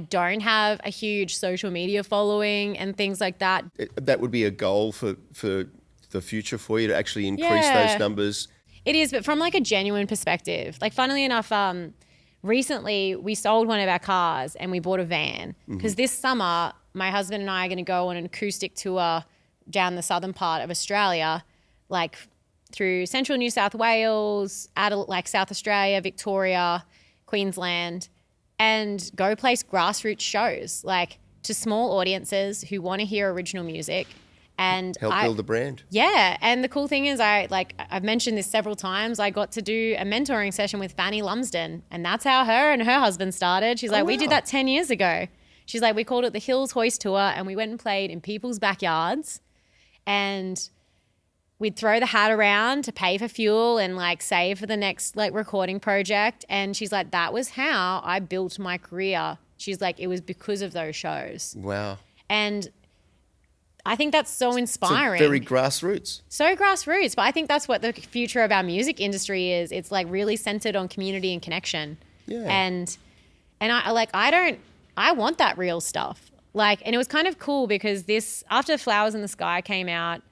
don't have a huge social media following and things like that. That would be a goal for the future for you, to actually increase those numbers. It is, but from like a genuine perspective. Like funnily enough, recently we sold one of our cars and we bought a van, because this summer my husband and I are going to go on an acoustic tour down the southern part of Australia, like through central New South Wales, like South Australia, Victoria, Queensland, and go place grassroots shows, like to small audiences who want to hear original music and help build the brand. Yeah. And the cool thing is I've mentioned this several times. I got to do a mentoring session with Fanny Lumsden, and that's how her and her husband started. She's like, we did that 10 years ago. She's like, we called it the Hills Hoist Tour, and we went and played in people's backyards, and we'd throw the hat around to pay for fuel and like save for the next like recording project. And she's like, that was how I built my career. She's like, it was because of those shows. Wow. And I think that's so inspiring. So very grassroots. So grassroots. But I think that's what the future of our music industry is. It's like really centered on community and connection. Yeah. And I want that real stuff. Like, and it was kind of cool because after Flowers in the Sky came out,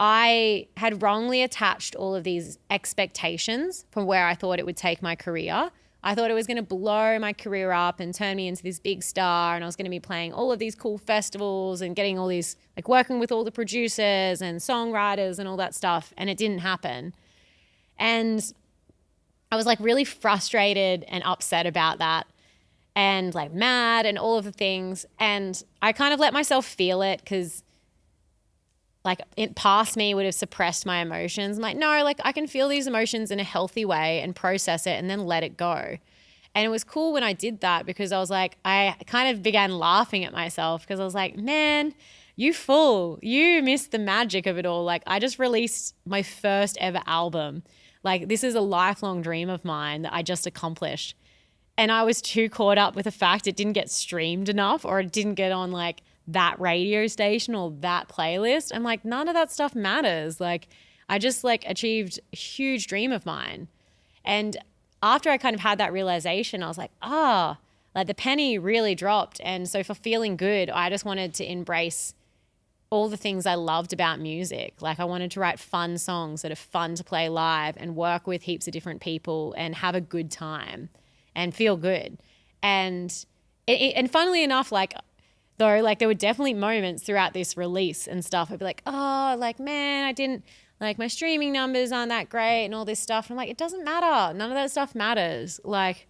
I had wrongly attached all of these expectations from where I thought it would take my career. I thought it was going to blow my career up and turn me into this big star, and I was going to be playing all of these cool festivals and getting all these, like working with all the producers and songwriters and all that stuff, and it didn't happen. And I was like really frustrated and upset about that, and like mad and all of the things. And I kind of let myself feel it, because like past me would have suppressed my emotions. I'm like, no, like I can feel these emotions in a healthy way and process it and then let it go. And it was cool when I did that, because I was like, I kind of began laughing at myself, because I was like, man, you fool, you missed the magic of it all. Like I just released my first ever album. Like this is a lifelong dream of mine that I just accomplished. And I was too caught up with the fact it didn't get streamed enough, or it didn't get on like that radio station or that playlist. I'm like, none of that stuff matters. Like I just like achieved a huge dream of mine. And after I kind of had that realization, I was like, like the penny really dropped. And so for feeling good, I just wanted to embrace all the things I loved about music. Like I wanted to write fun songs that are fun to play live and work with heaps of different people and have a good time and feel good. And funnily enough, like though, like there were definitely moments throughout this release and stuff. I'd be like, oh, like, man, I didn't, like my streaming numbers aren't that great and all this stuff. And I'm like, it doesn't matter. None of that stuff matters. Like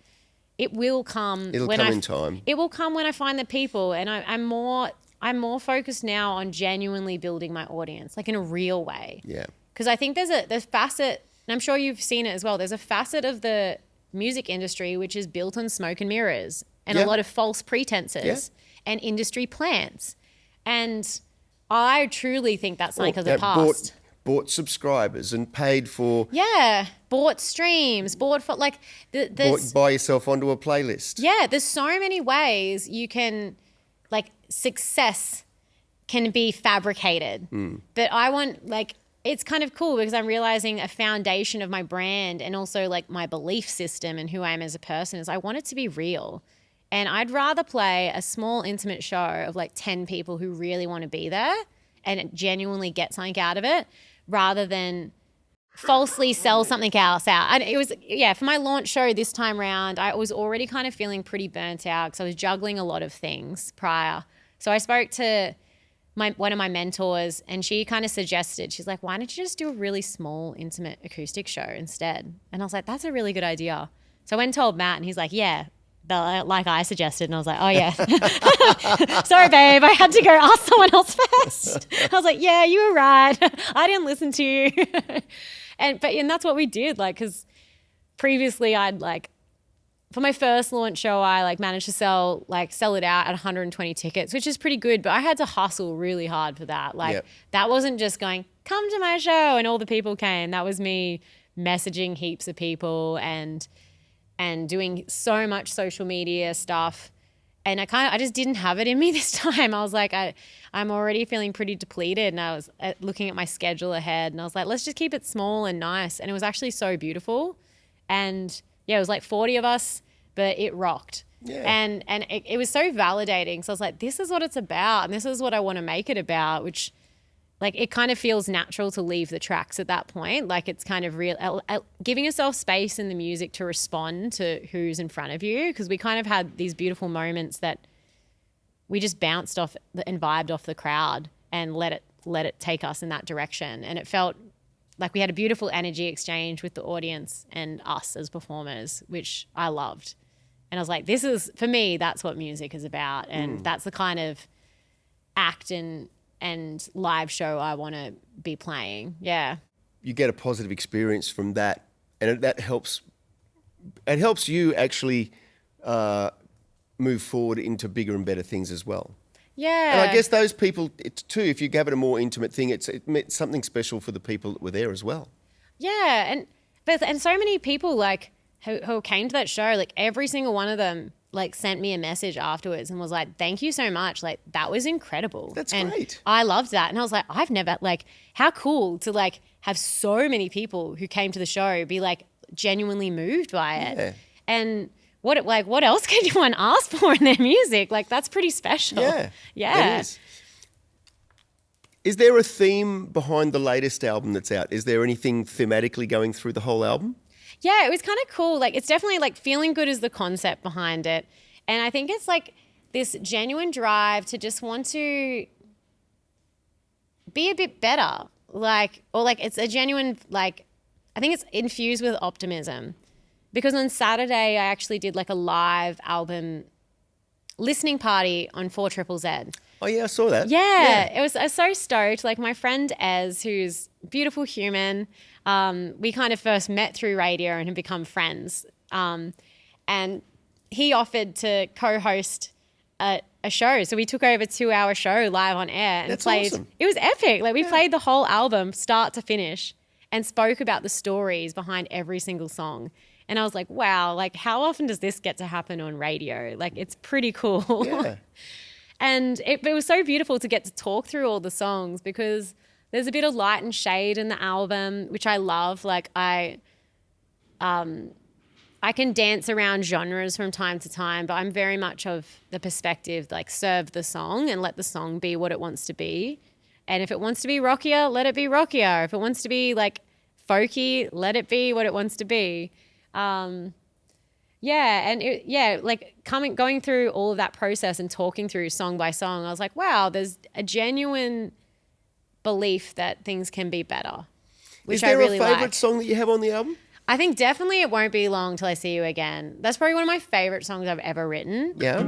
it will come. It'll come in time. It will come when I find the people. And I'm more focused now on genuinely building my audience, like in a real way. Yeah. Because I think there's a facet, and I'm sure you've seen it as well. There's a facet of the music industry which is built on smoke and mirrors and a lot of false pretenses and industry plants. And I truly think that's something of the past. Bought subscribers and paid for... Yeah, bought streams, bought for like... buy yourself onto a playlist. Yeah, there's so many ways you can... Like success can be fabricated. But I want like... it's kind of cool because I'm realizing a foundation of my brand and also like my belief system and who I am as a person is I want it to be real. And I'd rather play a small intimate show of like 10 people who really want to be there and genuinely get something out of it rather than falsely sell something else out. And it was, for my launch show this time round, I was already kind of feeling pretty burnt out because I was juggling a lot of things prior. So I spoke to one of my mentors and she kind of suggested, she's like, why don't you just do a really small, intimate acoustic show instead? And I was like, that's a really good idea. So I went and told Matt and he's like, yeah, like I suggested. And I was like, oh yeah, sorry babe, I had to go ask someone else first. I was like, yeah, you were right. I didn't listen to you. And that's what we did. Like, cause previously I'd like, for my first launch show, I like managed to sell it out at 120 tickets, which is pretty good. But I had to hustle really hard for that. Like that wasn't just going, come to my show and all the people came. That was me messaging heaps of people and doing so much social media stuff. And I just didn't have it in me this time. I was like, I'm already feeling pretty depleted. And I was looking at my schedule ahead and I was like, let's just keep it small and nice. And it was actually so beautiful. And it was like 40 of us, but it rocked. Yeah. And it was so validating. So I was like, this is what it's about. And this is what I want to make it about, which like it kind of feels natural to leave the tracks at that point. Like it's kind of real, giving yourself space in the music to respond to who's in front of you. Because we kind of had these beautiful moments that we just bounced off and vibed off the crowd and let it take us in that direction. And it felt like we had a beautiful energy exchange with the audience and us as performers, which I loved. And I was like, this is, for me, that's what music is about. And that's the kind of act and live show I want to be playing. Yeah. You get a positive experience from that. And that helps, it helps you actually move forward into bigger and better things as well. Yeah. And I guess those people, too, if you gave it a more intimate thing, it meant something special for the people that were there as well. Yeah. And so many people like who came to that show, like every single one of them like sent me a message afterwards and was like, thank you so much. Like that was incredible. That's and great. I loved that. And I was like, I've never like, how cool to like have so many people who came to the show be like genuinely moved by it. Yeah. And what else could anyone ask for in their music? Like that's pretty special. Yeah. Yeah. It is. Is there a theme behind the latest album that's out? Is there anything thematically going through the whole album? Yeah, it was kind of cool. Like it's definitely like feeling good is the concept behind it. And I think it's like this genuine drive to just want to be a bit better. Like, or like it's a genuine, like, I think it's infused with optimism. Because on Saturday, I actually did like a live album listening party on 4ZZZ. Oh yeah, I saw that. Yeah. I was so stoked. Like my friend Ez, who's a beautiful human, we kind of first met through radio and have become friends. And he offered to co-host a show. So we took over a 2-hour show live on air and That's played. awesome. It was epic. Like we played the whole album start to finish and spoke about the stories behind every single song. And I was like, wow, like how often does this get to happen on radio? Like it's pretty cool. Yeah. And it was so beautiful to get to talk through all the songs because there's a bit of light and shade in the album, which I love. Like I can dance around genres from time to time, but I'm very much of the perspective, like serve the song and let the song be what it wants to be. And if it wants to be rockier, let it be rockier. If it wants to be like folky, let it be what it wants to be. Going through all of that process and talking through song by song, I was like, wow, there's a genuine belief that things can be better, which I really like. Is there a favourite song that you have on the album? I think definitely It Won't Be Long Till I See You Again. That's probably one of my favourite songs I've ever written. Yeah.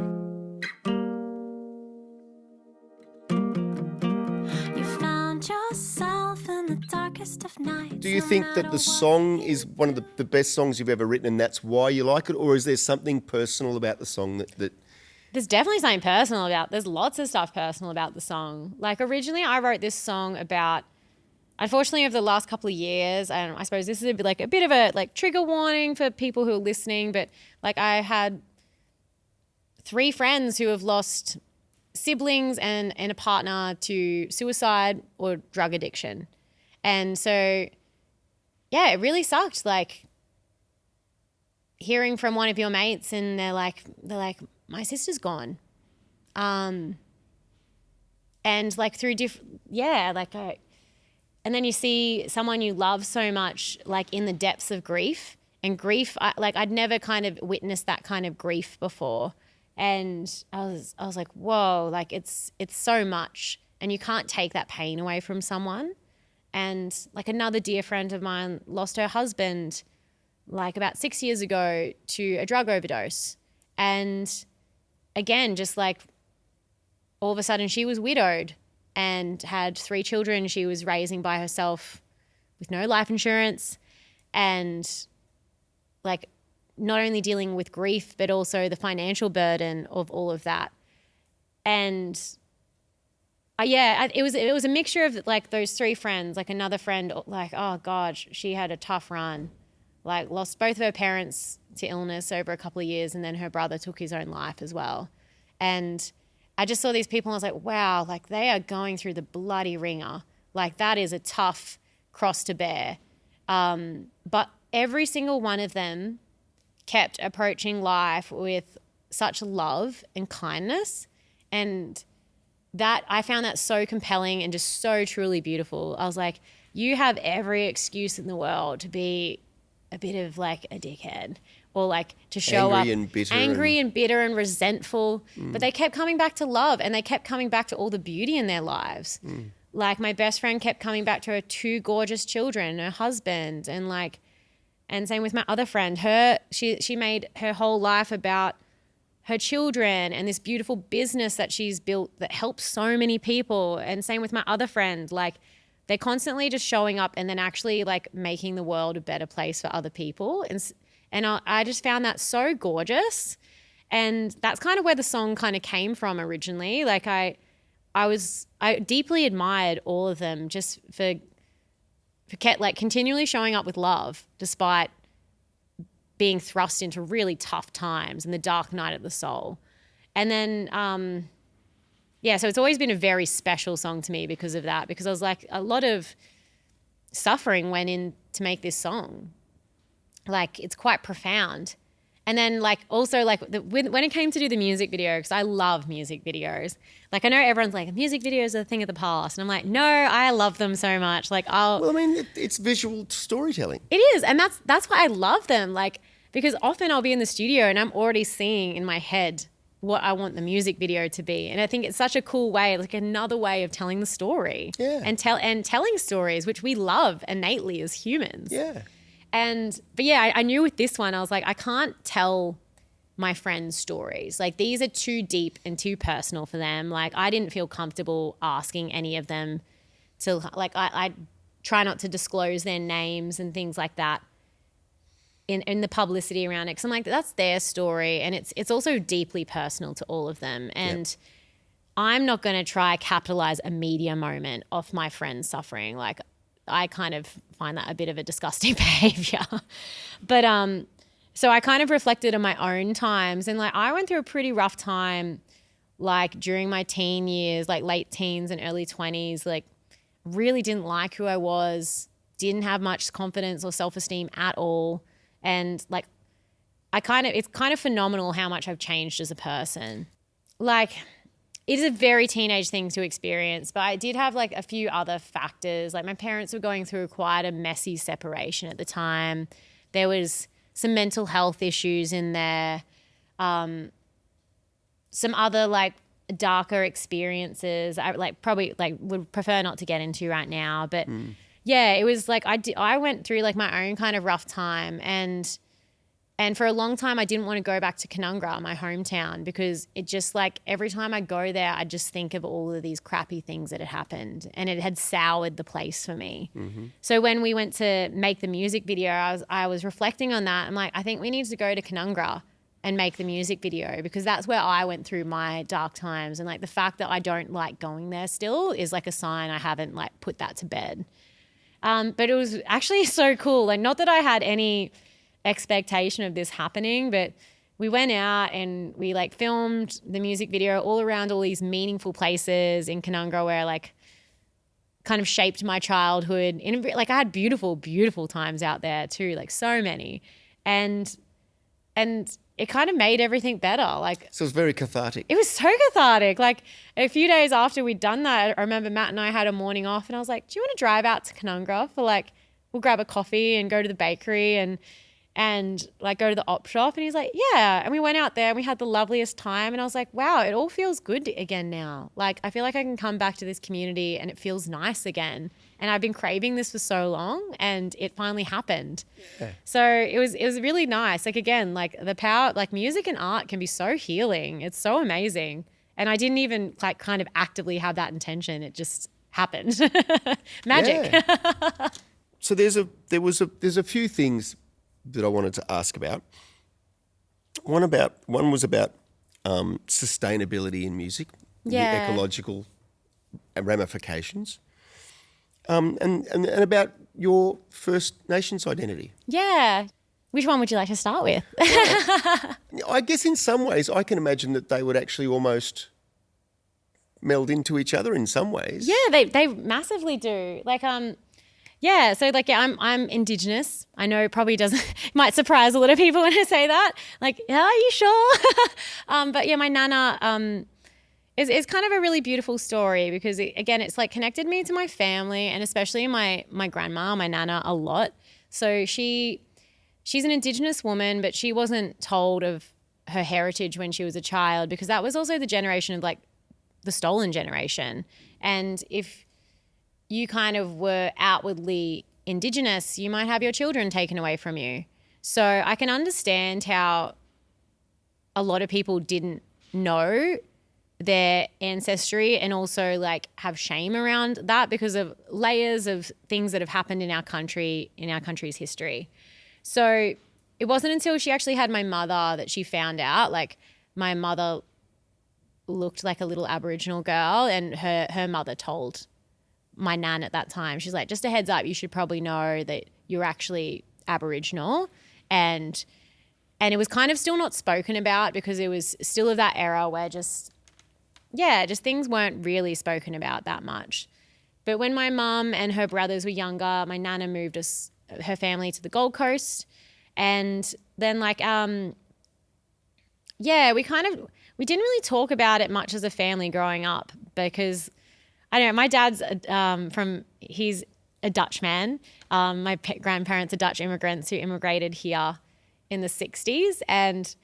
Of nights, Do you think that the song is one of the best songs you've ever written and that's why you like it? Or is there something personal about the song that... There's definitely something personal about, there's lots of stuff personal about the song. Like originally I wrote this song about, unfortunately over the last couple of years, I suppose this is a bit of a trigger warning for people who are listening, but like I had 3 friends who have lost siblings and a partner to suicide or drug addiction. And so, yeah, it really sucked. Like hearing from one of your mates and they're like, my sister's gone. And like through and then you see someone you love so much, like in the depths of grief. And grief, I'd never kind of witnessed that kind of grief before. And I was like, whoa, like it's so much. And you can't take that pain away from someone. And like another dear friend of mine lost her husband like about 6 years ago to a drug overdose. And again, just like all of a sudden she was widowed and had 3 children she was raising by herself with no life insurance, and like not only dealing with grief, but also the financial burden of all of that. And it was a mixture of like those 3 friends, like another friend, like, oh God, she had a tough run, like lost both of her parents to illness over a couple of years. And then her brother took his own life as well. And I just saw these people and I was like, wow, like they are going through the bloody ringer. Like that is a tough cross to bear. But every single one of them kept approaching life with such love and kindness. And that I found that so compelling and just so truly beautiful. I was like, you have every excuse in the world to be a bit of like a dickhead, or like to show angry and bitter and resentful. But they kept coming back to love, and they kept coming back to all the beauty in their lives. Like my best friend kept coming back to her 2 gorgeous children, her husband, and same with my other friend. She made her whole life about her children and this beautiful business that she's built that helps so many people. And same with my other friend. Like they're constantly just showing up and then actually like making the world a better place for other people. And I just found that so gorgeous. And that's kind of where the song kind of came from originally. Like I deeply admired all of them just for like continually showing up with love despite being thrust into really tough times and the dark night of the soul. And then, so it's always been a very special song to me because of that, because I was like, a lot of suffering went in to make this song. Like it's quite profound. And then like also like when it came to do the music video, because I love music videos. Like I know everyone's like music videos are a thing of the past, and I'm like, no, I love them so much. Like it's visual storytelling. It is, and that's why I love them. Like because often I'll be in the studio and I'm already seeing in my head what I want the music video to be, and I think it's such a cool way, like another way of telling the story. Yeah. And telling stories, which we love innately as humans. Yeah. But I knew with this one, I was like, I can't tell my friends' stories. Like these are too deep and too personal for them. Like I didn't feel comfortable asking any of them to, like I try not to disclose their names and things like that in the publicity around it. Cause I'm like, that's their story. And it's also deeply personal to all of them. And I'm not going to try capitalize a media moment off my friend's suffering. Like I kind of find that a bit of a disgusting behavior. But so I kind of reflected on my own times, and like I went through a pretty rough time like during my teen years, like late teens and early 20s, like really didn't like who I was, didn't have much confidence or self-esteem at all. And like it's kind of phenomenal how much I've changed as a person. Like it is a very teenage thing to experience, but I did have like a few other factors. Like my parents were going through quite a messy separation at the time. There was some mental health issues in there. Some other like darker experiences I like probably like would prefer not to get into right now. But it was like I went through like my own kind of rough time, and for a long time, I didn't want to go back to Canungra, my hometown, because it just like every time I go there, I just think of all of these crappy things that had happened, and it had soured the place for me. Mm-hmm. So when we went to make the music video, I was reflecting on that. I'm like, I think we need to go to Canungra and make the music video, because that's where I went through my dark times. And like the fact that I don't like going there still is like a sign I haven't like put that to bed. But it was actually so cool. Like not that I had any expectation of this happening, but we went out and we like filmed the music video all around all these meaningful places in Canungra where like kind of shaped my childhood. Like I had beautiful, beautiful times out there too, like so many. And it kind of made everything better. Like, So it's very cathartic. it was so cathartic. Like a few days after we'd done that, I remember Matt and I had a morning off and I was like, do you want to drive out to Canungra for like, we'll grab a coffee and go to the bakery and like go to the op shop? And he's like, yeah. And we went out there and we had the loveliest time. And I was like, wow, it all feels good again now. Like I feel like I can come back to this community and it feels nice again. And I've been craving this for so long and it finally happened. Yeah. So it was really nice. Like again, like the power, like music and art can be so healing. It's so amazing. And I didn't even like kind of actively have that intention. It just happened. Magic. Yeah. So there's a few things that I wanted to ask about. One was about sustainability in music, the ecological ramifications, and about your First Nations identity. Yeah. Which one would you like to start with? I guess in some ways I can imagine that they would actually almost meld into each other in some ways. Yeah, they massively do. Like yeah, so like I'm Indigenous. I know it probably might surprise a lot of people when I say that. Like, yeah, are you sure? But yeah, my nana is kind of a really beautiful story because again, it's like connected me to my family and especially my grandma, my nana, a lot. So she's an Indigenous woman, but she wasn't told of her heritage when she was a child because that was also the generation of like the stolen generation. And if you kind of were outwardly Indigenous, you might have your children taken away from you. So I can understand how a lot of people didn't know their ancestry and also like have shame around that because of layers of things that have happened in our country, in our country's history. So it wasn't until she actually had my mother that she found out. Like my mother looked like a little Aboriginal girl and her mother told my nan at that time. She's like, just a heads up, you should probably know that you're actually Aboriginal. And it was kind of still not spoken about because it was still of that era where just things weren't really spoken about that much. But when my mum and her brothers were younger, my nana moved her family to the Gold Coast. And then like, we didn't really talk about it much as a family growing up because I don't know, my dad's he's a Dutch man. My grandparents are Dutch immigrants who immigrated here in the 60s. And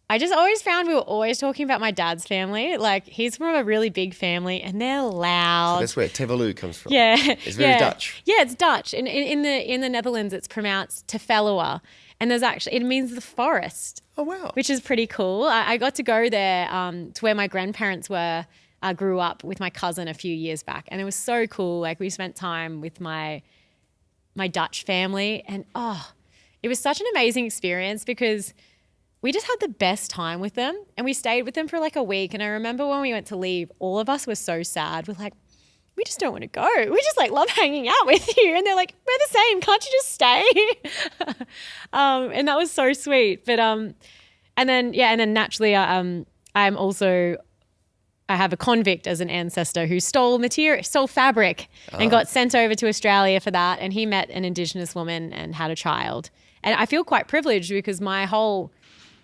I just always found we were always talking about my dad's family. Like he's from a really big family and they're loud. So that's where Tevalu comes from. Yeah. It's very Dutch. Yeah, it's Dutch. And in the Netherlands, it's pronounced Tefelua. And it means the forest. Oh, wow. Which is pretty cool. I got to go there to where my grandparents were. I grew up with my cousin a few years back and it was so cool. Like we spent time with my Dutch family and it was such an amazing experience because we just had the best time with them and we stayed with them for like a week. And I remember when we went to leave, all of us were so sad. We're like, we just don't want to go. We just like love hanging out with you. And they're like, we're the same. Can't you just stay? And that was so sweet. But and then naturally I have a convict as an ancestor who stole fabric and got sent over to Australia for that. And he met an Indigenous woman and had a child. And I feel quite privileged because my whole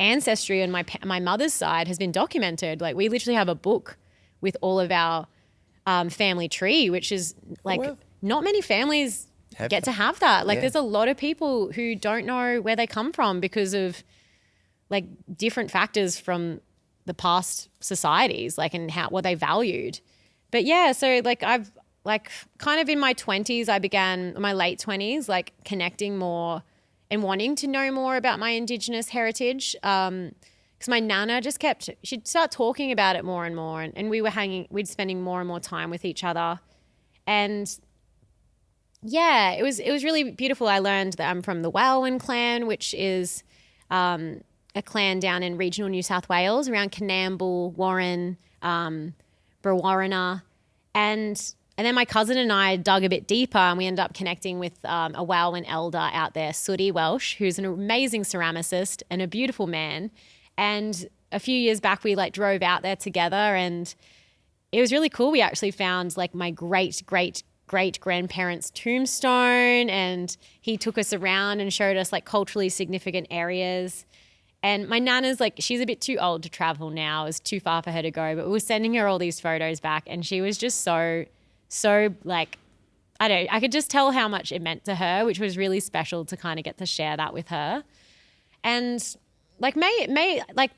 ancestry on my mother's side has been documented. Like we literally have a book with all of our family tree, which is like not many families get to have that. Like there's a lot of people who don't know where they come from because of like different factors from the past societies, like and what they valued. But yeah, so like I've like kind of in my 20s, my late 20s, like connecting more and wanting to know more about my Indigenous heritage. Because my nana she'd start talking about it more and more and we'd spending more and more time with each other. And yeah, it was really beautiful. I learned that I'm from the Walewan clan, which is a clan down in regional New South Wales around Canamble, Warren, Brewarrina. And then my cousin and I dug a bit deeper and we ended up connecting with a Walewan elder out there, Sooty Welsh, who's an amazing ceramicist and a beautiful man. And a few years back, we like drove out there together and it was really cool. We actually found like my great great-grandparents' tombstone, and he took us around and showed us like culturally significant areas. And my nana's like, she's a bit too old to travel now. It's too far for her to go. But we were sending her all these photos back, and she was just so like, I could just tell how much it meant to her, which was really special to kind of get to share that with her. And like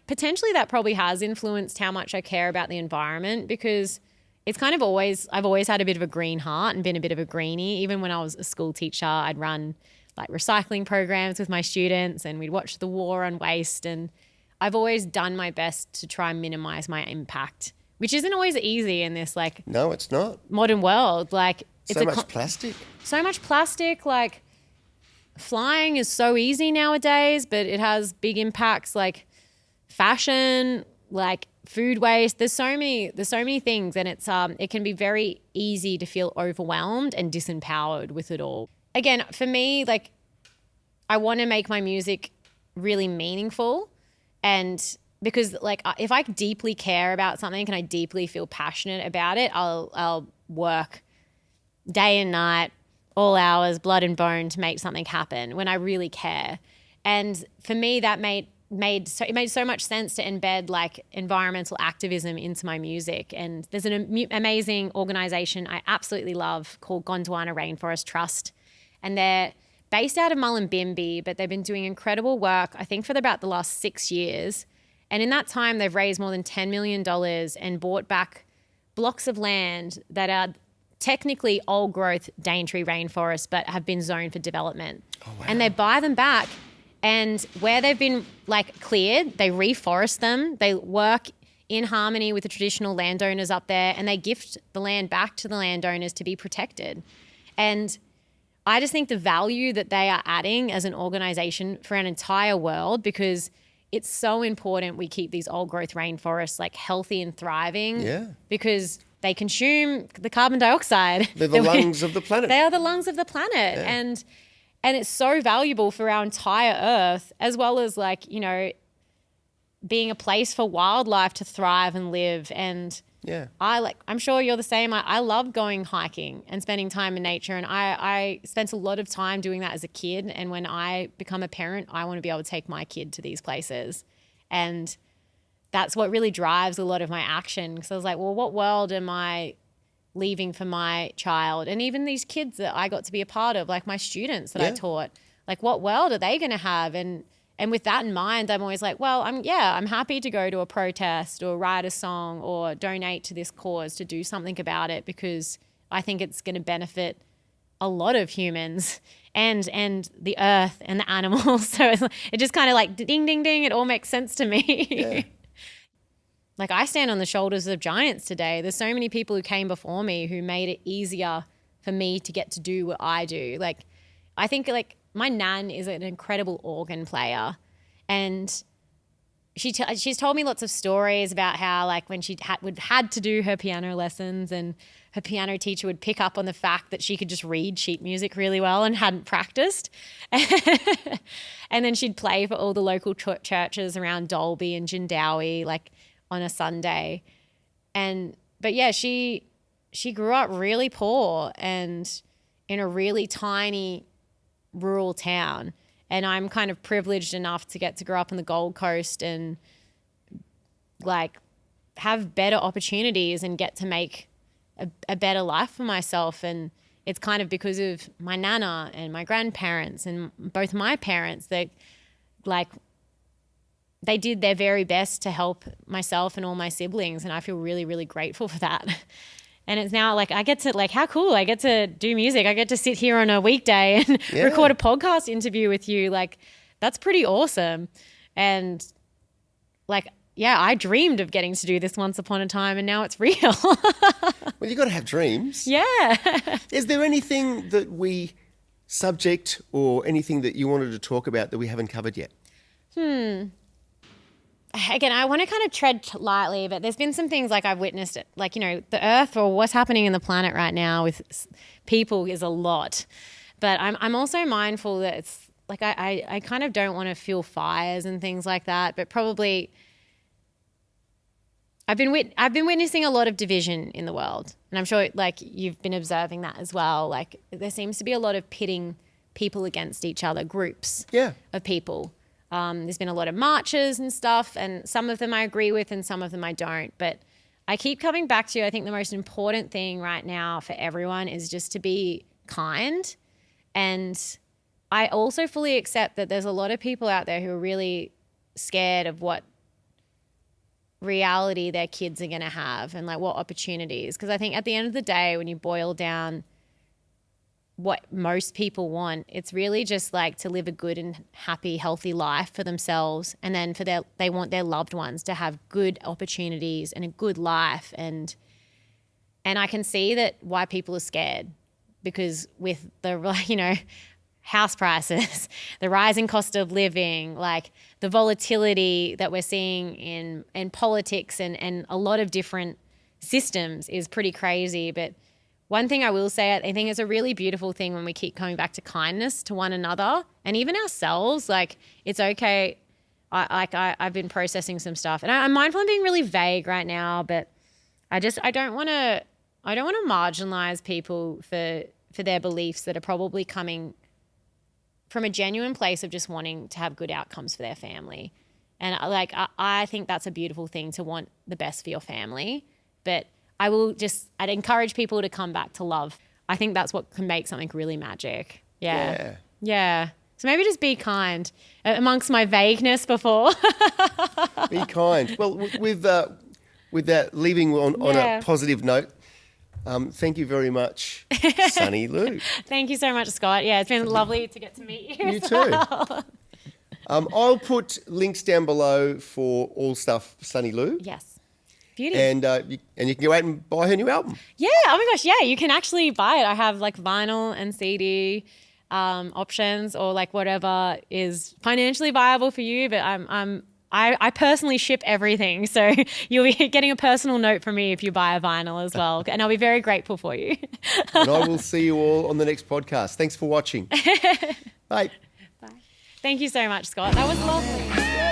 potentially that probably has influenced how much I care about the environment, because it's kind of I've always had a bit of a green heart and been a bit of a greenie. Even when I was a school teacher, I'd run like recycling programs with my students, and we'd watch the war on waste. And I've always done my best to try and minimize my impact, which isn't always easy in this like No, it's not. modern world. Like So much plastic. So much plastic. Like flying is so easy nowadays, but it has big impacts like fashion, like food waste. There's so many things, and it can be very easy to feel overwhelmed and disempowered with it all. Again, for me, like I want to make my music really meaningful, and because like if I deeply care about something and I deeply feel passionate about it, I'll work day and night, all hours, blood and bone to make something happen when I really care. And for me, that it made so much sense to embed like environmental activism into my music. And there's an amazing organization I absolutely love called Gondwana Rainforest Trust. And they're based out of Mullumbimby, but they've been doing incredible work, I think, for about the last 6 years. And in that time, they've raised more than $10 million and bought back blocks of land that are technically old growth Daintree rainforests, but have been zoned for development. Oh, wow. And they buy them back, and where they've been like cleared, they reforest them. They work in harmony with the traditional landowners up there, and they gift the land back to the landowners to be protected. And I just think the value that they are adding as an organization for an entire world, because it's so important we keep these old growth rainforests like healthy and thriving. Yeah. Because they consume the carbon dioxide. They're the lungs of the planet. They are the lungs of the planet. Yeah. And it's so valuable for our entire earth, as well as like, you know, being a place for wildlife to thrive and live. And yeah, I'm sure you're the same. I love going hiking and spending time in nature. And I spent a lot of time doing that as a kid. And when I become a parent, I want to be able to take my kid to these places. And that's what really drives a lot of my action. Because I was like, well, what world am I leaving for my child? And even these kids that I got to be a part of, like my students that I taught, like what world are they going to have? And with that in mind, I'm always like, well, I'm happy to go to a protest or write a song or donate to this cause to do something about it, because I think it's going to benefit a lot of humans and the earth and the animals. So it just kind of like ding, ding, ding. It all makes sense to me. Yeah. Like I stand on the shoulders of giants today. There's so many people who came before me who made it easier for me to get to do what I do. Like I think like my nan is an incredible organ player, and she's told me lots of stories about how like when she had to do her piano lessons, and her piano teacher would pick up on the fact that she could just read sheet music really well and hadn't practiced. And then she'd play for all the local churches around Dalby and Jindawi, like on a Sunday. But yeah, she grew up really poor and in a really tiny rural town. And I'm kind of privileged enough to get to grow up on the Gold Coast and like have better opportunities and get to make a better life for myself. And it's kind of because of my nana and my grandparents and both my parents that like they did their very best to help myself and all my siblings. And I feel really, really grateful for that. And it's now like I get to like, how cool. I get to do music. I get to sit here on a weekday and record a podcast interview with you. Like that's pretty awesome. And like, yeah, I dreamed of getting to do this once upon a time, and now it's real. Well, you got to have dreams. Yeah. Is there anything that subject or anything that you wanted to talk about that we haven't covered yet? Again, I want to kind of tread lightly, but there's been some things like I've witnessed it, like, you know, the earth or what's happening in the planet right now with people is a lot. But I'm also mindful that it's like I kind of don't want to fuel fires and things like that, but probably I've been witnessing a lot of division in the world, and I'm sure like you've been observing that as well. Like there seems to be a lot of pitting people against each other, groups of people. There's been a lot of marches and stuff, and some of them I agree with and some of them I don't. But I keep coming back to, I think the most important thing right now for everyone is just to be kind. And I also fully accept that there's a lot of people out there who are really scared of what reality their kids are going to have and like what opportunities. Because I think at the end of the day, when you boil down what most people want, it's really just like to live a good and happy, healthy life for themselves, and then they want their loved ones to have good opportunities and a good life. And I can see that why people are scared, because with the house prices, the rising cost of living, like the volatility that we're seeing in politics and a lot of different systems is pretty crazy. But one thing I will say, I think it's a really beautiful thing when we keep coming back to kindness to one another and even ourselves. Like, it's okay. I've been processing some stuff, and I'm mindful I'm being really vague right now, but I don't want to marginalize people for their beliefs that are probably coming from a genuine place of just wanting to have good outcomes for their family. And I think that's a beautiful thing, to want the best for your family. But I'd encourage people to come back to love. I think that's what can make something really magic. Yeah. So maybe just be kind amongst my vagueness before. Be kind. Well, with that, leaving on a positive note, thank you very much, Sunny Lou. Thank you so much, Scott. Yeah, it's been lovely to get to meet you. You too. I'll put links down below for all stuff Sunny Lou. Yes. Beauty. And you can go out and buy her new album. Yeah. Oh my gosh. Yeah. You can actually buy it. I have like vinyl and CD options, or like whatever is financially viable for you. But I personally ship everything. So you'll be getting a personal note from me if you buy a vinyl as well. And I'll be very grateful for you. And I will see you all on the next podcast. Thanks for watching. Bye. Bye. Thank you so much, Scott. That was lovely.